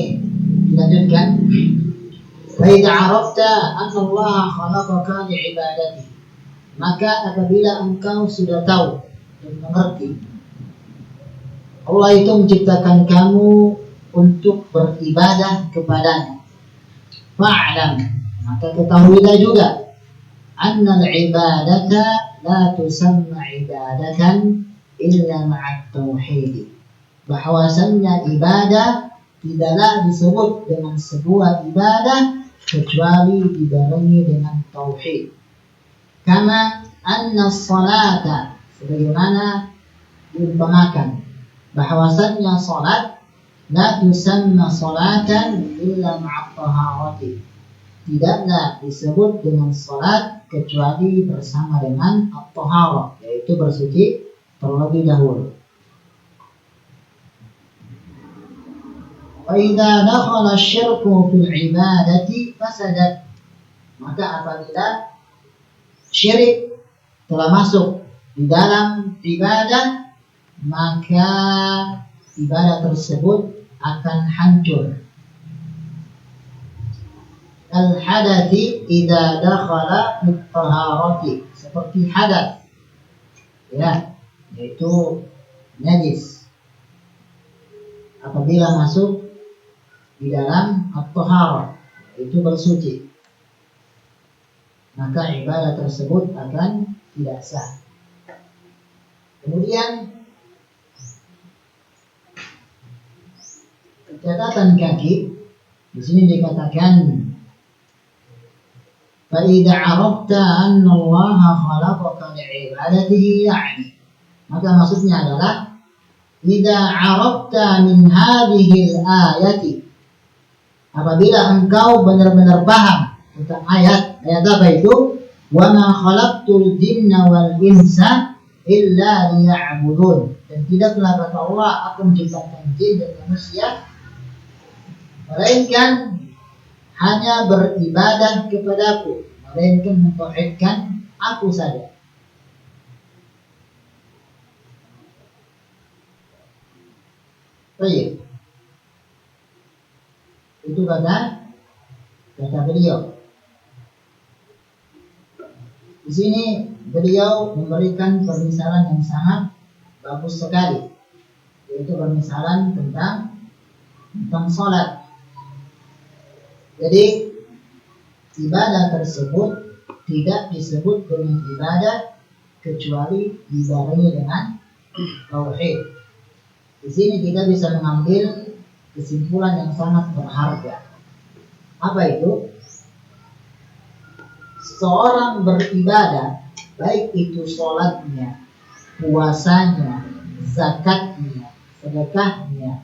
[SPEAKER 1] dilanjutkan fa idza arafta anna Allah khalaqaka li'ibadati maka apabila engkau sudah tahu dan mengerti Allah itu menciptakan kamu untuk beribadah kepadanya fa'lam maka ketahuilah juga anna al-ibadata la tusamma ibadatan illa ma'at tauhid bahwasannya ibadah tidaklah disebut dengan sebuah ibadah kecuali dibarengi dengan tauhid. Kama anna salata sebagaimana diumpamakan bahwasannya salat la tusamma salatan illa ma'at taharati tidaklah disebut dengan salat kecuali bersama dengan at-taharah yaitu bersuci terlebih dahulu. وَإِذَا دَخَلَ الشِّرْكُ فِي الْعِبَادَةِ فَسَدَتْ maka apabila syirik telah masuk di dalam ibadah maka ibadah tersebut akan hancur. Al-hadathi idza dakhala fi taharati seperti hadas ya yaitu najis apabila masuk di dalam at-taharah itu bersuci maka ibadah tersebut akan tidak sah. Kemudian catatan kaki di sini dikatakan fa idza arafta anna Allah khalaqaka li'ibadatihi yani maka maksudnya adalah idza arafta min hadhihi al-ayati apabila engkau benar-benar paham tentang ayat apa itu wa ma khalaqtul jinna wal insa illa liya'budun dan tidaklah kata Allah aku menciptakan jin dan manusia melainkan hanya beribadah kepadaku melainkan mentauhidkan aku saja. Baik. Itu kata beliau. Di sini beliau memberikan permisalan yang sangat bagus sekali, yaitu permisalan tentang salat. Jadi ibadah tersebut tidak disebut dengan ibadah kecuali dibarengi dengan tauhid. Di sini kita bisa mengambil kesimpulan yang sangat berharga. Apa itu? Seorang beribadah, baik itu sholatnya, puasanya, zakatnya, sedekahnya,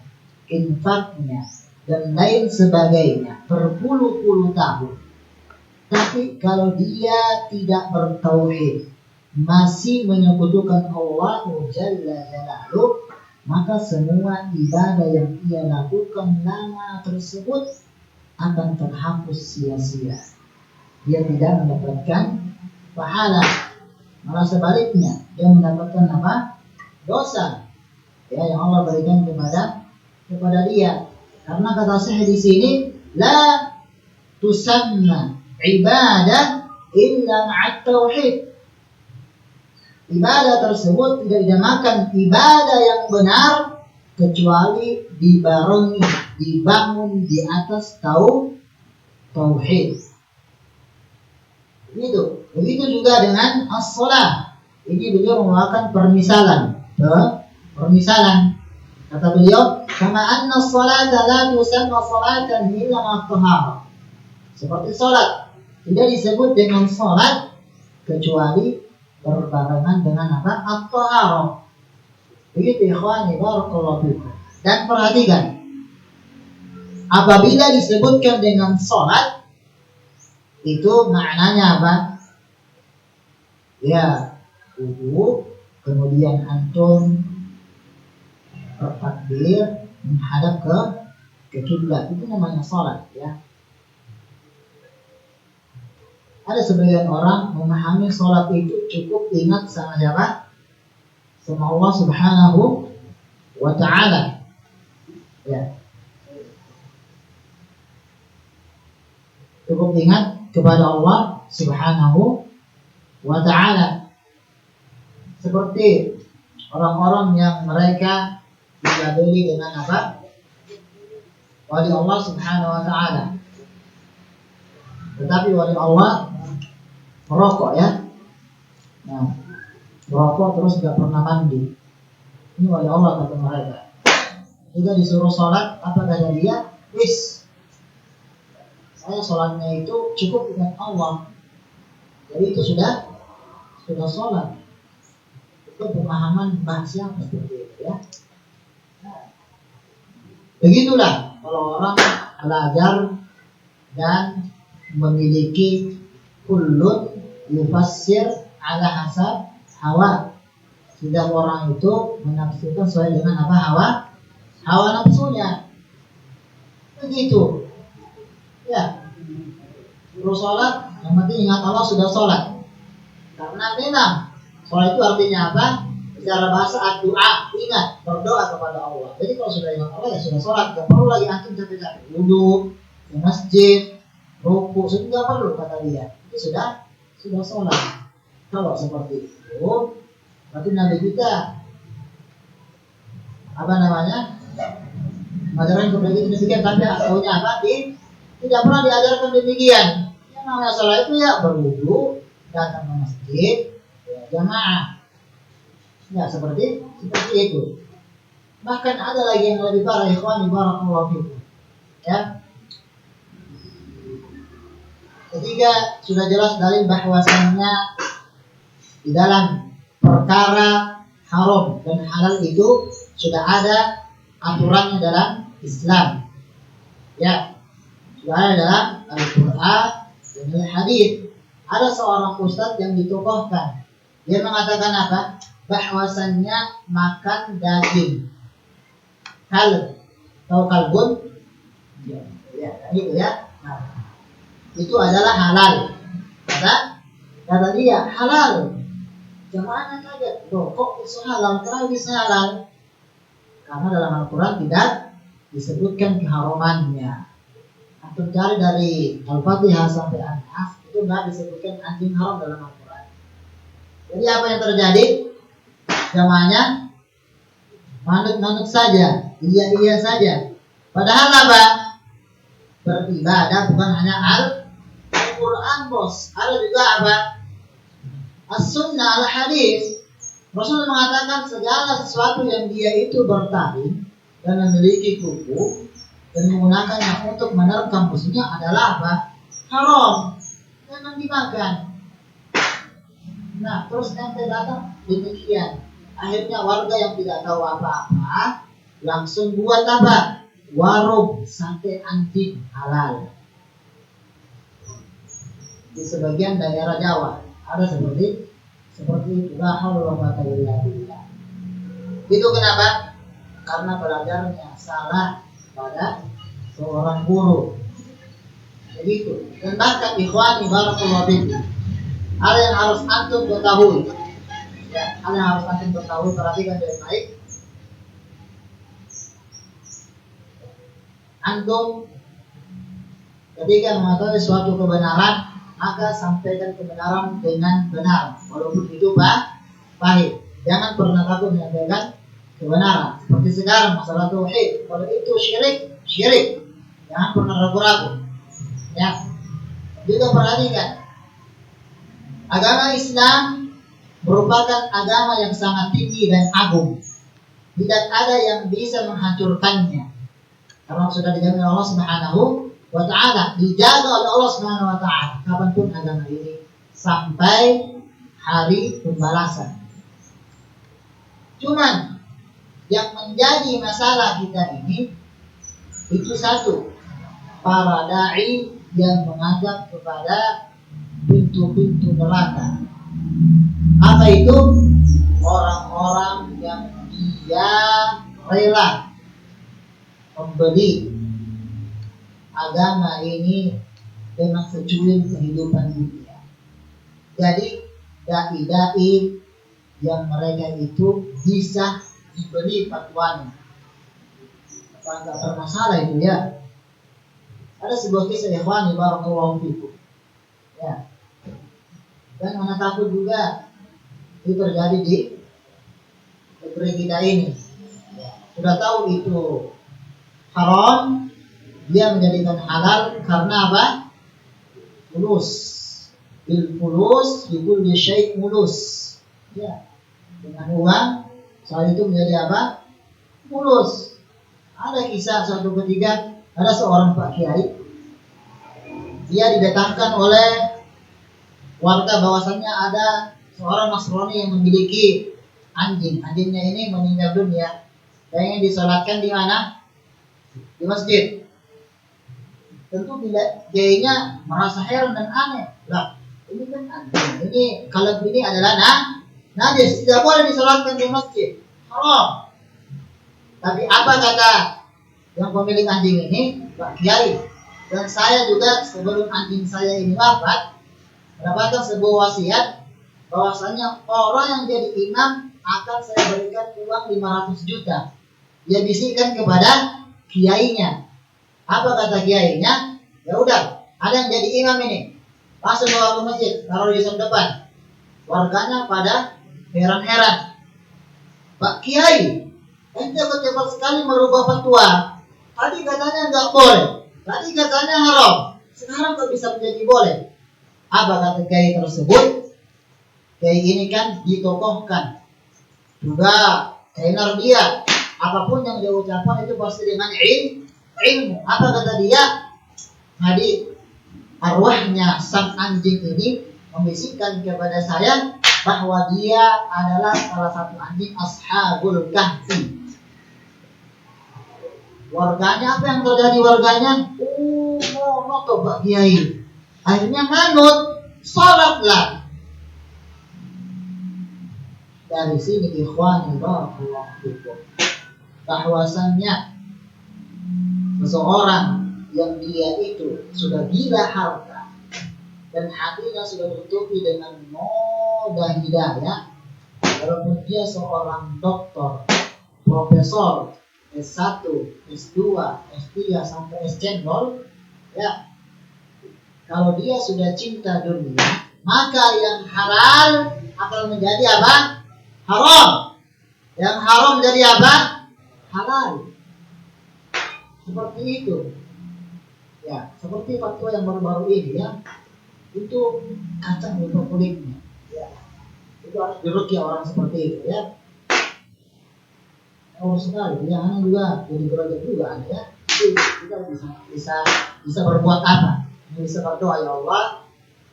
[SPEAKER 1] infaknya, dan lain sebagainya, berpuluh-puluh tahun. Tapi kalau dia tidak bertauhid, masih menyekutukan Allah Jalla Jalaluhu, maka semua ibadah yang ia lakukan lama tersebut akan terhapus sia-sia. Dia tidak mendapatkan pahala, malah sebaliknya dia mendapatkan apa? Dosa. Ya, yang Allah berikan kepada dia. Karena kata Syekh di sini, la tusamma ibadah illa ma'at tauhid. Ibadah tersebut tidak dinamakan ibadah yang benar kecuali dibarengi, dibangun di atas tauhid. Begitu juga dengan as-shalah. Ini beliau menggunakan permisalan. Kata beliau, kama anna as-salata la tusamma salatan illa ma'at-taharah. Seperti salat tidak disebut dengan salat kecuali berbarengan dengan apa? At-taharah. Begitu ikhwani, barakallahu fikum. Dan perhatikan, apabila disebutkan dengan salat, itu maknanya apa? Ya, wudu, kemudian antum bertakbir menghadap ke kiblat, itu namanya salat, ya. Ada sebagian orang memahami salat itu cukup ingat sama siapa? Sama Allah Subhanahu wa ta'ala. Ya. Cukup ingat kepada Allah Subhanahu wa ta'ala. Seperti orang-orang yang mereka dilabeli dengan apa? Wali Allah Subhanahu wa ta'ala. Tetapi wali Allah merokok, ya. Nah, merokok terus tidak pernah mandi. Ini wali Allah kata mereka. Jika disuruh sholat, apa kata dia? Saya sholatnya itu cukup dengan Allah. Jadi itu sudah sholat. Itu pemahaman bahasa seperti itu, ya. Nah, begitulah kalau orang belajar dan memiliki kullun yufassir ala hasab hawa. Sudah orang itu menafsirkan sesuai dengan apa? Hawa nafsunya. Begitu. Ya, suruh sholat, yang penting ingat Allah sudah sholat. Karena memang sholat itu artinya apa? Secara bahasa doa, ingat berdoa kepada Allah. Jadi kalau sudah ingat Allah ya sudah sholat, tidak perlu lagi antum capek-capek wudhu ke masjid, rukuk, sudah perlu kata dia. Itu sudah sholat. Kalau seperti itu, berarti Nabi kita apa namanya? Mengajarkan kepada kita demikian, tapi tahunya apa? Tidak pernah diajarkan demikian. Yang namanya sholat itu ya berwudu, datang ke masjid, ya, jamaah. Ya seperti itu. Bahkan ada lagi yang lebih parah, ikhwan barakallahu fikum. Ya. Ketika sudah jelas dalil bahwasannya di dalam perkara haram dan halal itu sudah ada aturannya dalam Islam. Ya. Sudah ada dalam Al-Quran dan Al-Hadis. Ada seorang ustadz yang ditokohkan. Dia mengatakan apa? Bahwasannya makan daging kalb. Tahu kalbun? Ya, itu ya. Nah, itu adalah halal. Kata dia halal. Jangan kaget. Loh, kok bisa halal? Kenapa bisa halal? Karena dalam Al-Quran tidak disebutkan keharamannya. Antum cari dari Al-Fatihah sampai An-Nas itu nggak disebutkan anjing haram dalam Al-Quran. Jadi apa yang terjadi? Jamaahnya manut-manut saja, iya saja. Padahal apa? Beribadah bukan hanya Al-Quran, bos. Ada juga apa? As-Sunnah, Al-Hadis. Rasul mengatakan segala sesuatu yang dia itu bertaring dan memiliki kuku, dan menggunakannya untuk menerkam musuhnya adalah apa? Haram, jangan dimakan. Nah, terus ente datang demikian. Akhirnya warga yang tidak tahu apa-apa langsung buat apa? Warung sate anjing halal. Di sebagian daerah Jawa ada seperti itu. La haula wa la quwwata illa billah. Itu kenapa? Karena belajarnya salah pada seorang guru. Begitu. Dan bahkan ikhwani barakallahu fikum, hal yang harus antum ketahui. Ya, hal yang harus antum ketahui, perhatikan baik-baik. Antum ketika mengetahui suatu kebenaran, maka sampaikan kebenaran dengan benar, walaupun itu pahit. Jangan pernah takut menyampaikan kebenaran. Seperti sekarang masalah tauhid, kalau itu syirik, jangan pernah ragu-ragu. Ya, juga perhatikan, agama Islam merupakan agama yang sangat tinggi dan agung. Tidak ada yang bisa menghancurkannya, karena sudah dijaga oleh Allah Subhanahu wa ta'ala, dijaga oleh Allah Subhanahu wa ta'ala kapanpun agama ini sampai hari pembalasan. Cuman yang menjadi masalah kita ini itu satu, para dai yang mengajak kepada pintu-pintu neraka. Apa itu? Orang-orang yang dia rela membeli agama ini dengan secuil kehidupan dunia. Jadi dai-dai yang mereka itu bisa dibeli fatwanya. Apa enggak bermasalah itu ya? Ada sebuah kisah ikhwani barakallahu fikum. Ya. Dan mana takut juga itu terjadi di negeri kita ini. Ya. Sudah tahu itu haram, dia menjadikan halal karena apa? Fulus. Bil fulus yukul di syai' mulus. Ya. Dengan uang soal itu menjadi apa? Fulus. Ada kisah suatu ketika ada seorang Pak Kiai, dia didatangkan oleh warga bahwasannya ada seorang Nasrani yang memiliki anjing. Anjingnya ini meninggal dunia, pengen disolatkan di mana? Di masjid. Tentu bila kiainya merasa heran dan aneh, lah ini kan anjing, ini kalau ini adalah najis, tidak boleh disolatkan di masjid, haram. Tapi apa kata yang pemilik anjing ini, Pak Kiai? Dan saya juga sebelum anjing saya ini wafat mendapatkan sebuah wasiat bahwasanya orang yang jadi imam akan saya berikan uang 500 juta. Dia bisikkan kepada kiainya. Apa kata kiainya? Ya udah, ada yang jadi imam ini, langsung bawa ke masjid, taruh di depan. Warganya pada heran-heran. Pak Kiai, ente cepat sekali merubah fatwa. Tadi katanya nggak boleh, tadi katanya haram, sekarang kok bisa menjadi boleh? Apa kata kiai tersebut? Kiai ini kan ditokohkan, juga trainer dia. Apapun yang dia ucapkan itu pasti dengan ilmu. Apa kata dia? Tadi arwahnya sang anjing ini membisikkan kepada saya bahwa dia adalah salah satu anjing Ashabul Kahfi. Warganya, apa yang terjadi warganya? Noto Pak Kiai. Akhirnya manut, salatlah. Dari sini ikhwani barakallahu fikum, bahwasannya seseorang yang dia itu sudah gila harta dan hatinya sudah tertutupi dengan noda hidayah, walaupun dia seorang doktor, profesor, S1, S2, S3 sampai S-Cendol, ya, kalau dia sudah cinta dunia, maka yang halal akan menjadi apa? Haram. Yang haram menjadi apa? Halal. Seperti itu. Ya, seperti fatwa yang baru-baru ini ya, itu kacang lupa kulitnya. Ya, itu harus diruqyah orang seperti itu ya. Sekali, jangan juga jadi berajak juga ya. nanti kita bisa berbuat apa? Bisa berdoa, ya Allah,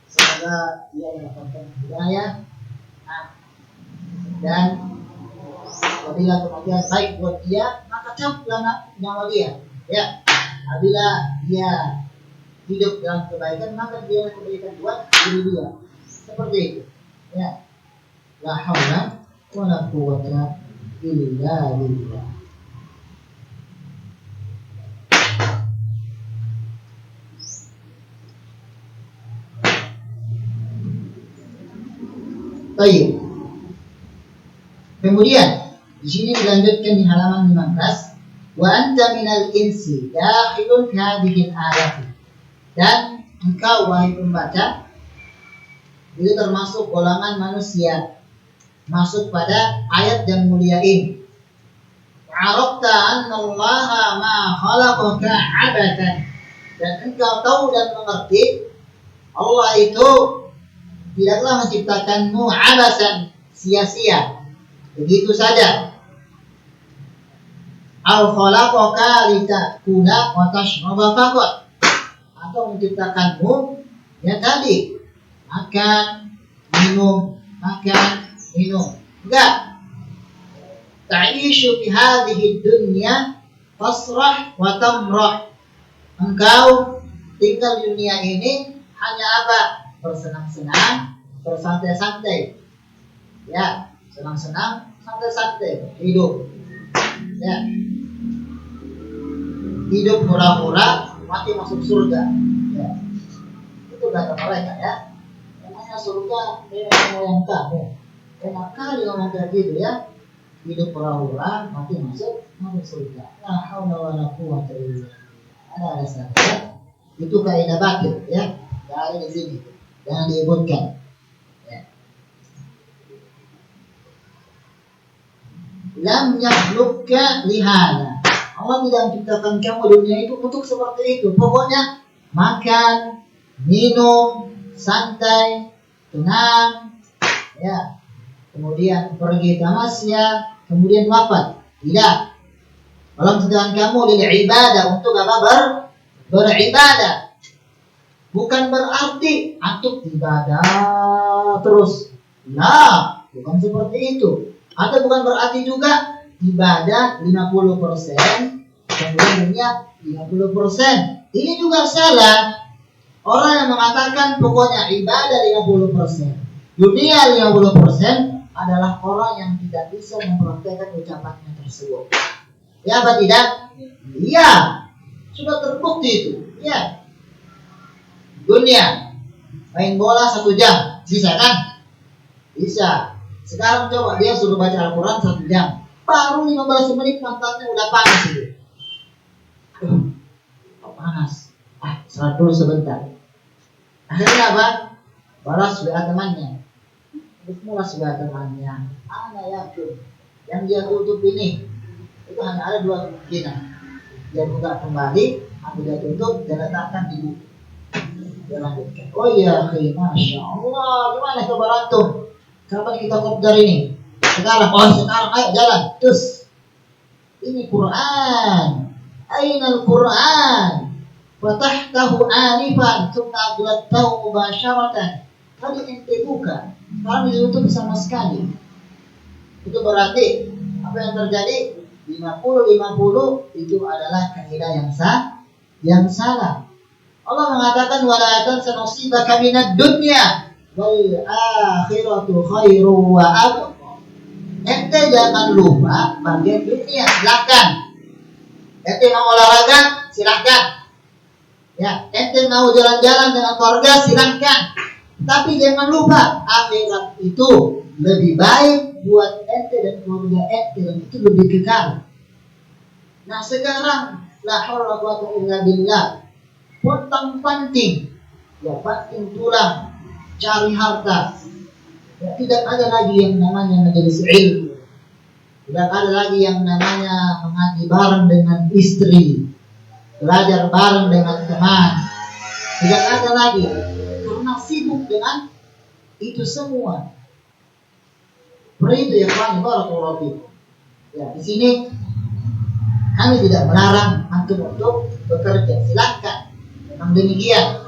[SPEAKER 1] semoga dia mendapatkan hidayah. Nah, dan apabila kematian baik buat dia, maka cabutlah nyawa dia. Ya, apabila dia hidup dalam kebaikan, maka dia kebaikan buat diri dia. Seperti itu. Ya. La haula wa la quwwata illa billah. Baik. Kemudian di sini dilanjutkan di halaman 15, wa anta minal insi dakhilun fi hadhihi al-ayat. Dan engkau wahai pembaca itu termasuk golongan manusia, masuk pada ayat yang mulia ini. Arafta anna Allah ma khalaqaka abatan. Dan engkau tahu dan mengerti Allah itu tidaklah menciptakanmu abasan, sia-sia, begitu saja. Al-khalaqaka litakula wa tashraba faqat. Atau menciptakanmu ya tadi makan, minum, enggak. Ta'ishu fi hadhihi dunya fasrah wa tamrah. Engkau tinggal di dunia ini hanya apa? Bersenang-senang, bersantai-santai. Ya, senang-senang, santai-santai, hidup. Ya. Hidup hura-hura, mati masuk surga. Ya. Itu kata mereka, ya. Namanya surga yang kamu. Enak kali ngomong kayak gitu, ya. Hidup hura-hura, mati masuk surga. La haula wala quwwata illa billah. Ada saja. Itu kaidah batil, ya. Enggak ada di sini. Jangan diikutkan. Ya. Lam yakhluqka lihada. Allah tidak menciptakan kamu dunia itu untuk seperti itu. Pokoknya makan, minum, santai, tenang, ya. Kemudian pergi tamasya, kemudian wafat. Tidak. Allah menciptakan kamu lil ibadah, untuk apa? Beribadah. Bukan berarti antum ibadah terus. Nah, bukan seperti itu. Atau bukan berarti juga ibadah 50%, kemudian dunia 50%. Ini juga salah. Orang yang mengatakan pokoknya ibadah 50%, dunia 50% adalah orang yang tidak bisa mempraktekkan ucapannya tersebut. Ya apa tidak? Iya. Sudah terbukti itu. Ya. Dunia main bola 1 jam, bisa kan? Bisa. Sekarang coba dia suruh baca Al-Quran 1 jam, baru 15 menit pantatnya udah panas itu. Panas. Istirahat dulu sebentar. Akhirnya apa? Balas WA temannya. Terus mulas WA temannya. Ana yakin yang dia tutup ini itu hanya ada 2 kemungkinan. Dia buka kembali, atau dia tutup dan letakkan di buku. Dia lanjutkan. Oh iya, Masya Allah, gimana kabar antum? Kapan kita kopdar ini? Sekarang, ayo jalan. Terus, ini Quran. Ainal Quran. Fatahtahu anifan, thumma aghlaqtahu mubasharatan. Tadi ente buka, sekarang ditutup sama sekali. Itu berarti apa yang terjadi? 50-50 itu adalah kaidah yang salah. Allah mengatakan wala tansa nasibaka minad dunya wal akhiratu khairu wa abqa. Ente jangan lupa bagian dunia, silakan. Ente mau olahraga, silakan. Ya, ente mau jalan-jalan dengan keluarga, silakan. Tapi jangan lupa akhirat itu lebih baik buat ente dan keluarga ente, dan itu lebih kekal. Nah sekarang la haula wa quwwata illa billah, pontang-panting, ya panting tulang, cari harta. Ya, tidak ada lagi yang namanya majelis ilmu. Tidak ada lagi yang namanya mengaji bareng dengan istri, belajar bareng dengan teman. Tidak ada lagi, karena sibuk dengan itu semua. Itu ya Tuhan, barakallahu fiikum. Ya, di sini kami tidak melarang antum untuk bekerja, silahkan, memang demikian.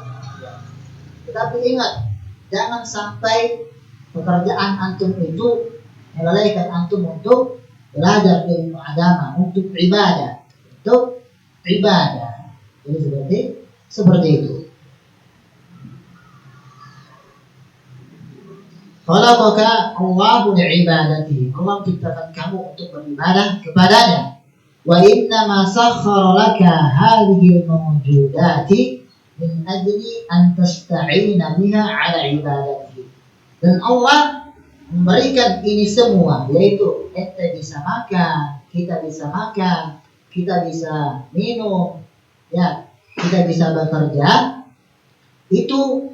[SPEAKER 1] Tetapi ingat, jangan sampai pekerjaan antum itu melalaikan antum untuk belajar ilmu agama, untuk ibadah, Jadi seperti itu. Khalaqaka Allahu li'ibadatihi. Allah menciptakan kamu untuk beribadah kepadanya. Wa inna ma sakhkhara laka hadhihi al-mawjudati min ajli an tasta'ina biha 'ala ibadatihi. Dan Allah memberikan ini semua, yaitu ente bisa makan, kita bisa minum, ya, kita bisa bekerja, itu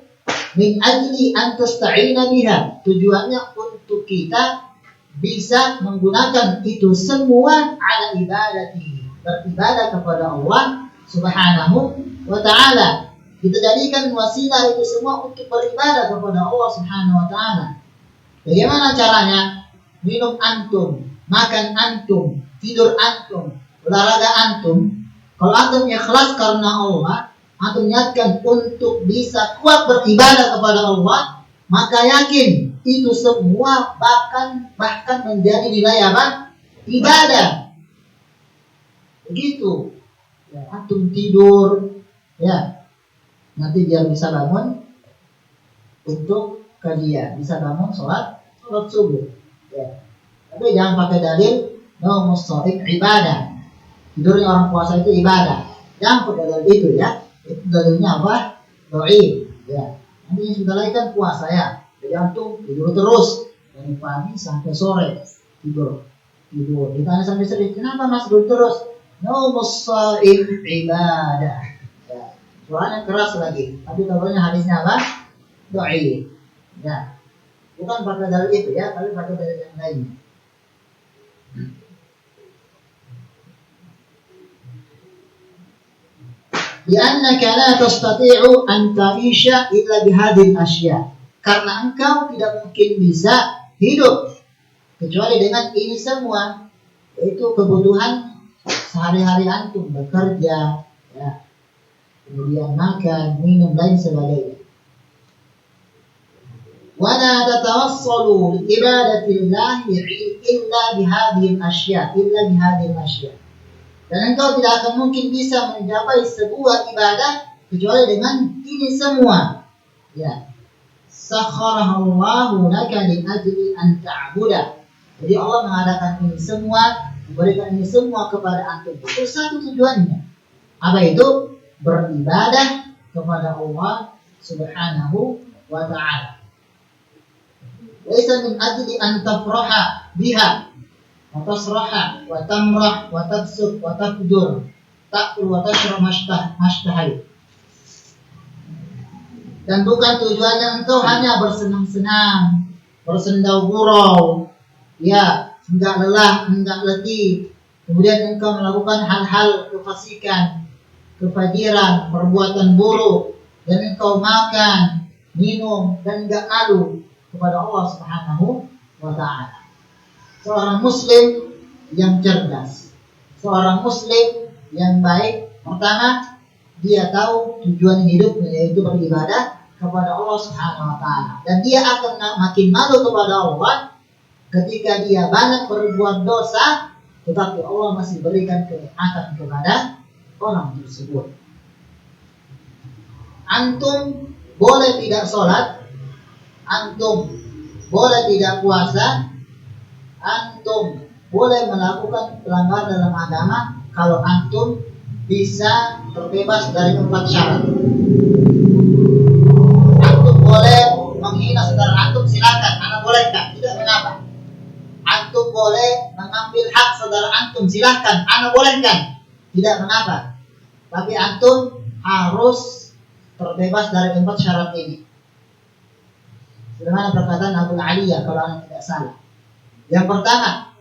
[SPEAKER 1] min ajli an tasta'ina biha, tujuannya untuk kita bisa menggunakan itu semua ala ibadati, beribadah kepada Allah Subhanahu wa ta'ala. Kita jadikan wasilah itu semua untuk beribadah kepada Allah Subhanahu wa ta'ala. Bagaimana caranya? Minum antum, makan antum, tidur antum, olahraga antum. Kalau antum ikhlas karena Allah, antum niatkan untuk bisa kuat beribadah kepada Allah, maka yakin itu semua bahkan menjadi nilai apa? Ibadah. Begitu. Ya, antum tidur, ya, nanti biar bisa bangun untuk kajian, bisa bangun sholat subuh. Ya. Tapi jangan pakai dalil naumus shaim ibadah. Tidurnya orang puasa itu ibadah. Jangan pakai dalil itu, ya. Itu dalilnya apa? Dhaif. Ya. Nanti sebentar lagi kan puasa, ya. Jadi antum tidur terus dari pagi sampai sore tidur. Ditanya sampai sering, kenapa mas tidur terus? Naumus shaim ibadah. Ya. Suaranya keras lagi, tapi tahunya hadisnya apa? Dhaif. Ya. Bukan pakai dalil itu, ya, tapi pakai dalil yang lainnya. Li'annaka la tastati'u an ta'isha illa bihadhihi al-ashya. Karena engkau tidak mungkin bisa hidup kecuali dengan ini semua, yaitu kebutuhan sehari-hari antum, bekerja, ya, kemudian makan, minum, lain sebagainya. ولا تتوصلوا لعبادة الله إلا بهذه الأشياء dan engkau tidak akan mungkin bisa mencapai sebuah ibadah kecuali dengan ini semua, ya. Sakharahallahu laka li ajli an ta'buda. Jadi Allah mengadakan ini semua, memberikan ini semua kepada antum. Itu satu tujuannya. Apa itu? Beribadah kepada Allah Subhanahu wa ta'ala. Laisa min ajli an tafraha biha wa tasraha wa tamrah wa tabsut wa tafjur ta'kul wa tashrab mashtahai. Dan bukan tujuannya engkau hanya bersenang-senang, bersendau gurau, ya, enggak lelah, enggak letih, kemudian engkau melakukan hal-hal kefasikan, kefajiran, perbuatan buruk, dan engkau makan, minum, dan enggak malu kepada Allah Subhanahu wa ta'ala. Seorang muslim yang cerdas, seorang muslim yang baik, pertama dia tahu tujuan hidupnya, yaitu beribadah kepada Allah Subhanahu wa ta'ala. Dan dia akan makin malu kepada Allah ketika dia banyak berbuat dosa, tetapi Allah masih berikan kenikmatan kepada orang tersebut. Antum boleh tidak sholat, antum boleh tidak puasa, antum boleh melakukan pelanggaran dalam agama kalau antum bisa terbebas dari 4 syarat. Antum boleh menghina saudara antum, silakan, anda bolehkan, tidak mengapa. Antum boleh mengambil hak saudara antum, silakan, anda bolehkan, tidak mengapa. Tapi antum harus terbebas dari 4 syarat ini. Sebagaimana perkataan Abu Aliyah kalau anda tidak salah. Yang pertama,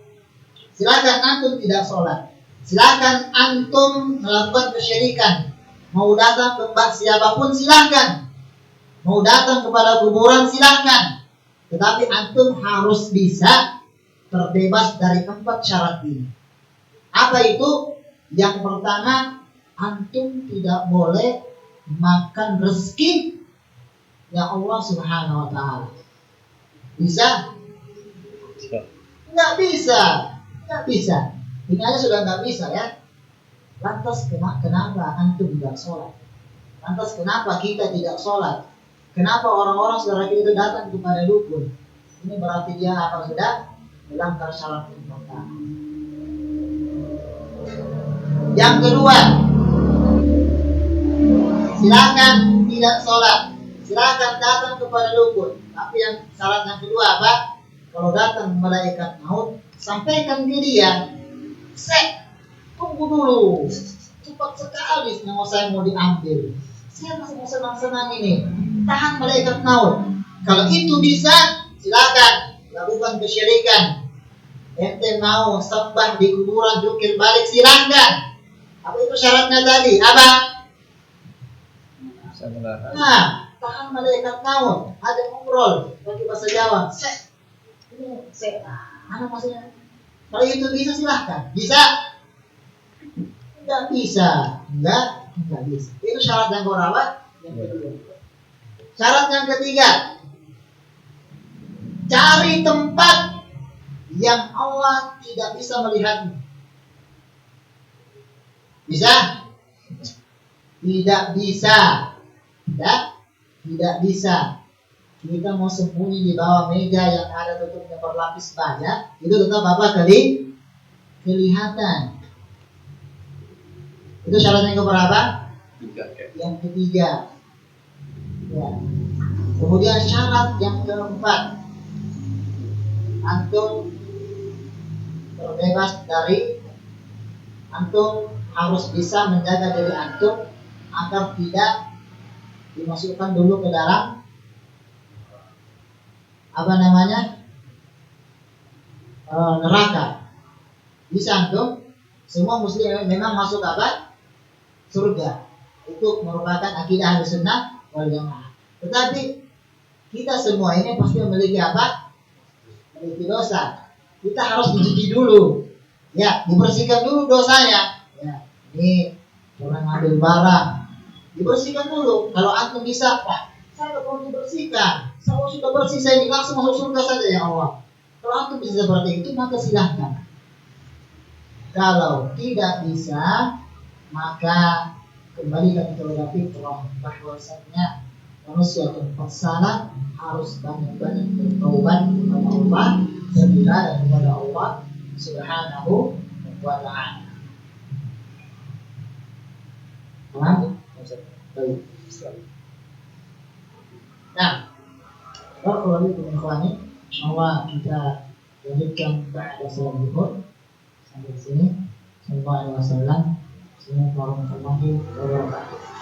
[SPEAKER 1] silakan antum tidak sholat, silakan antum melakukan kesyirikan, mau datang ke mbah siapapun silakan, mau datang kepada kuburan silakan, tetapi antum harus bisa terbebas dari 4 syarat ini. Apa itu? Yang pertama, antum tidak boleh makan rezeki yang Allah Subhanahu wa taala. Bisa? Nggak bisa. Nggak bisa. Ini aja sudah nggak bisa ya. Lantas kenapa antum tidak sholat? Lantas kenapa kita tidak sholat? Kenapa orang-orang saudara kita itu datang kepada dukun? Ini berarti dia apa sudah melanggar syarat yang pertama. Yang kedua, silakan tidak sholat, silakan datang kepada dukun. Tapi yang syarat yang kedua apa? Kalau datang malaikat maut, sampaikan ke dia, tunggu dulu, cepat sekali nyawa saya mau diambil. Saya masih mau senang-senang ini. Tahan malaikat maut. Kalau itu bisa, silakan lakukan kesyirikan. Ente mau sembah di kuburan jukir balik, silakan. Apa itu syaratnya tadi? Apa? Nah, tahan malaikat maut. Ada ngobrol bagi bahasa Jawa. Mana maksudnya? Kalau itu bisa silahkan. Bisa? Tidak bisa. Enggak bisa. Itu syarat yang keberapa? Yang kedua. Syarat yang ketiga, cari tempat yang Allah tidak bisa melihatmu. Bisa? Tidak bisa. Tidak bisa. Kita mau sembunyi di bawah meja yang ada tutupnya berlapis baja, itu tetap apa? Kelihatan. Itu syarat yang keberapa? Yang ketiga. Ya. Kemudian syarat yang keempat, antum terbebas dari, antum harus bisa menjaga diri antum agar tidak dimasukkan dulu ke dalam neraka. Bisa antum? Semua muslim memang masuk surga. Itu merupakan akidah Ahlussunnah wal Jamaah. Tetapi kita semua ini pasti memiliki memiliki dosa. Kita harus dicuci dulu. Ya, dibersihkan dulu dosanya. Ya, ini pernah ngambil barang, dibersihkan dulu. Kalau antum bisa, saya tidak perlu dibersihkan. Saya sudah bersih, saya ini langsung masuk surga saja ya Allah. Kalau antum bisa seperti itu, maka silahkan. Kalau tidak bisa, maka kembalikan kepada fitrah bahwasanya manusia tempat salah harus banyak-banyak bertaubat kepada Allah, beribadah kepada Allah Subhanahu wa ta'ala. Paham? Baik. Nah, kalau itu ikhwani, bahwa kita lanjutkan ba'da salat zuhur sampai sini. Sallallahu alaihi wasallam. Assalamualaikum warahmatullahi wabarakatuh.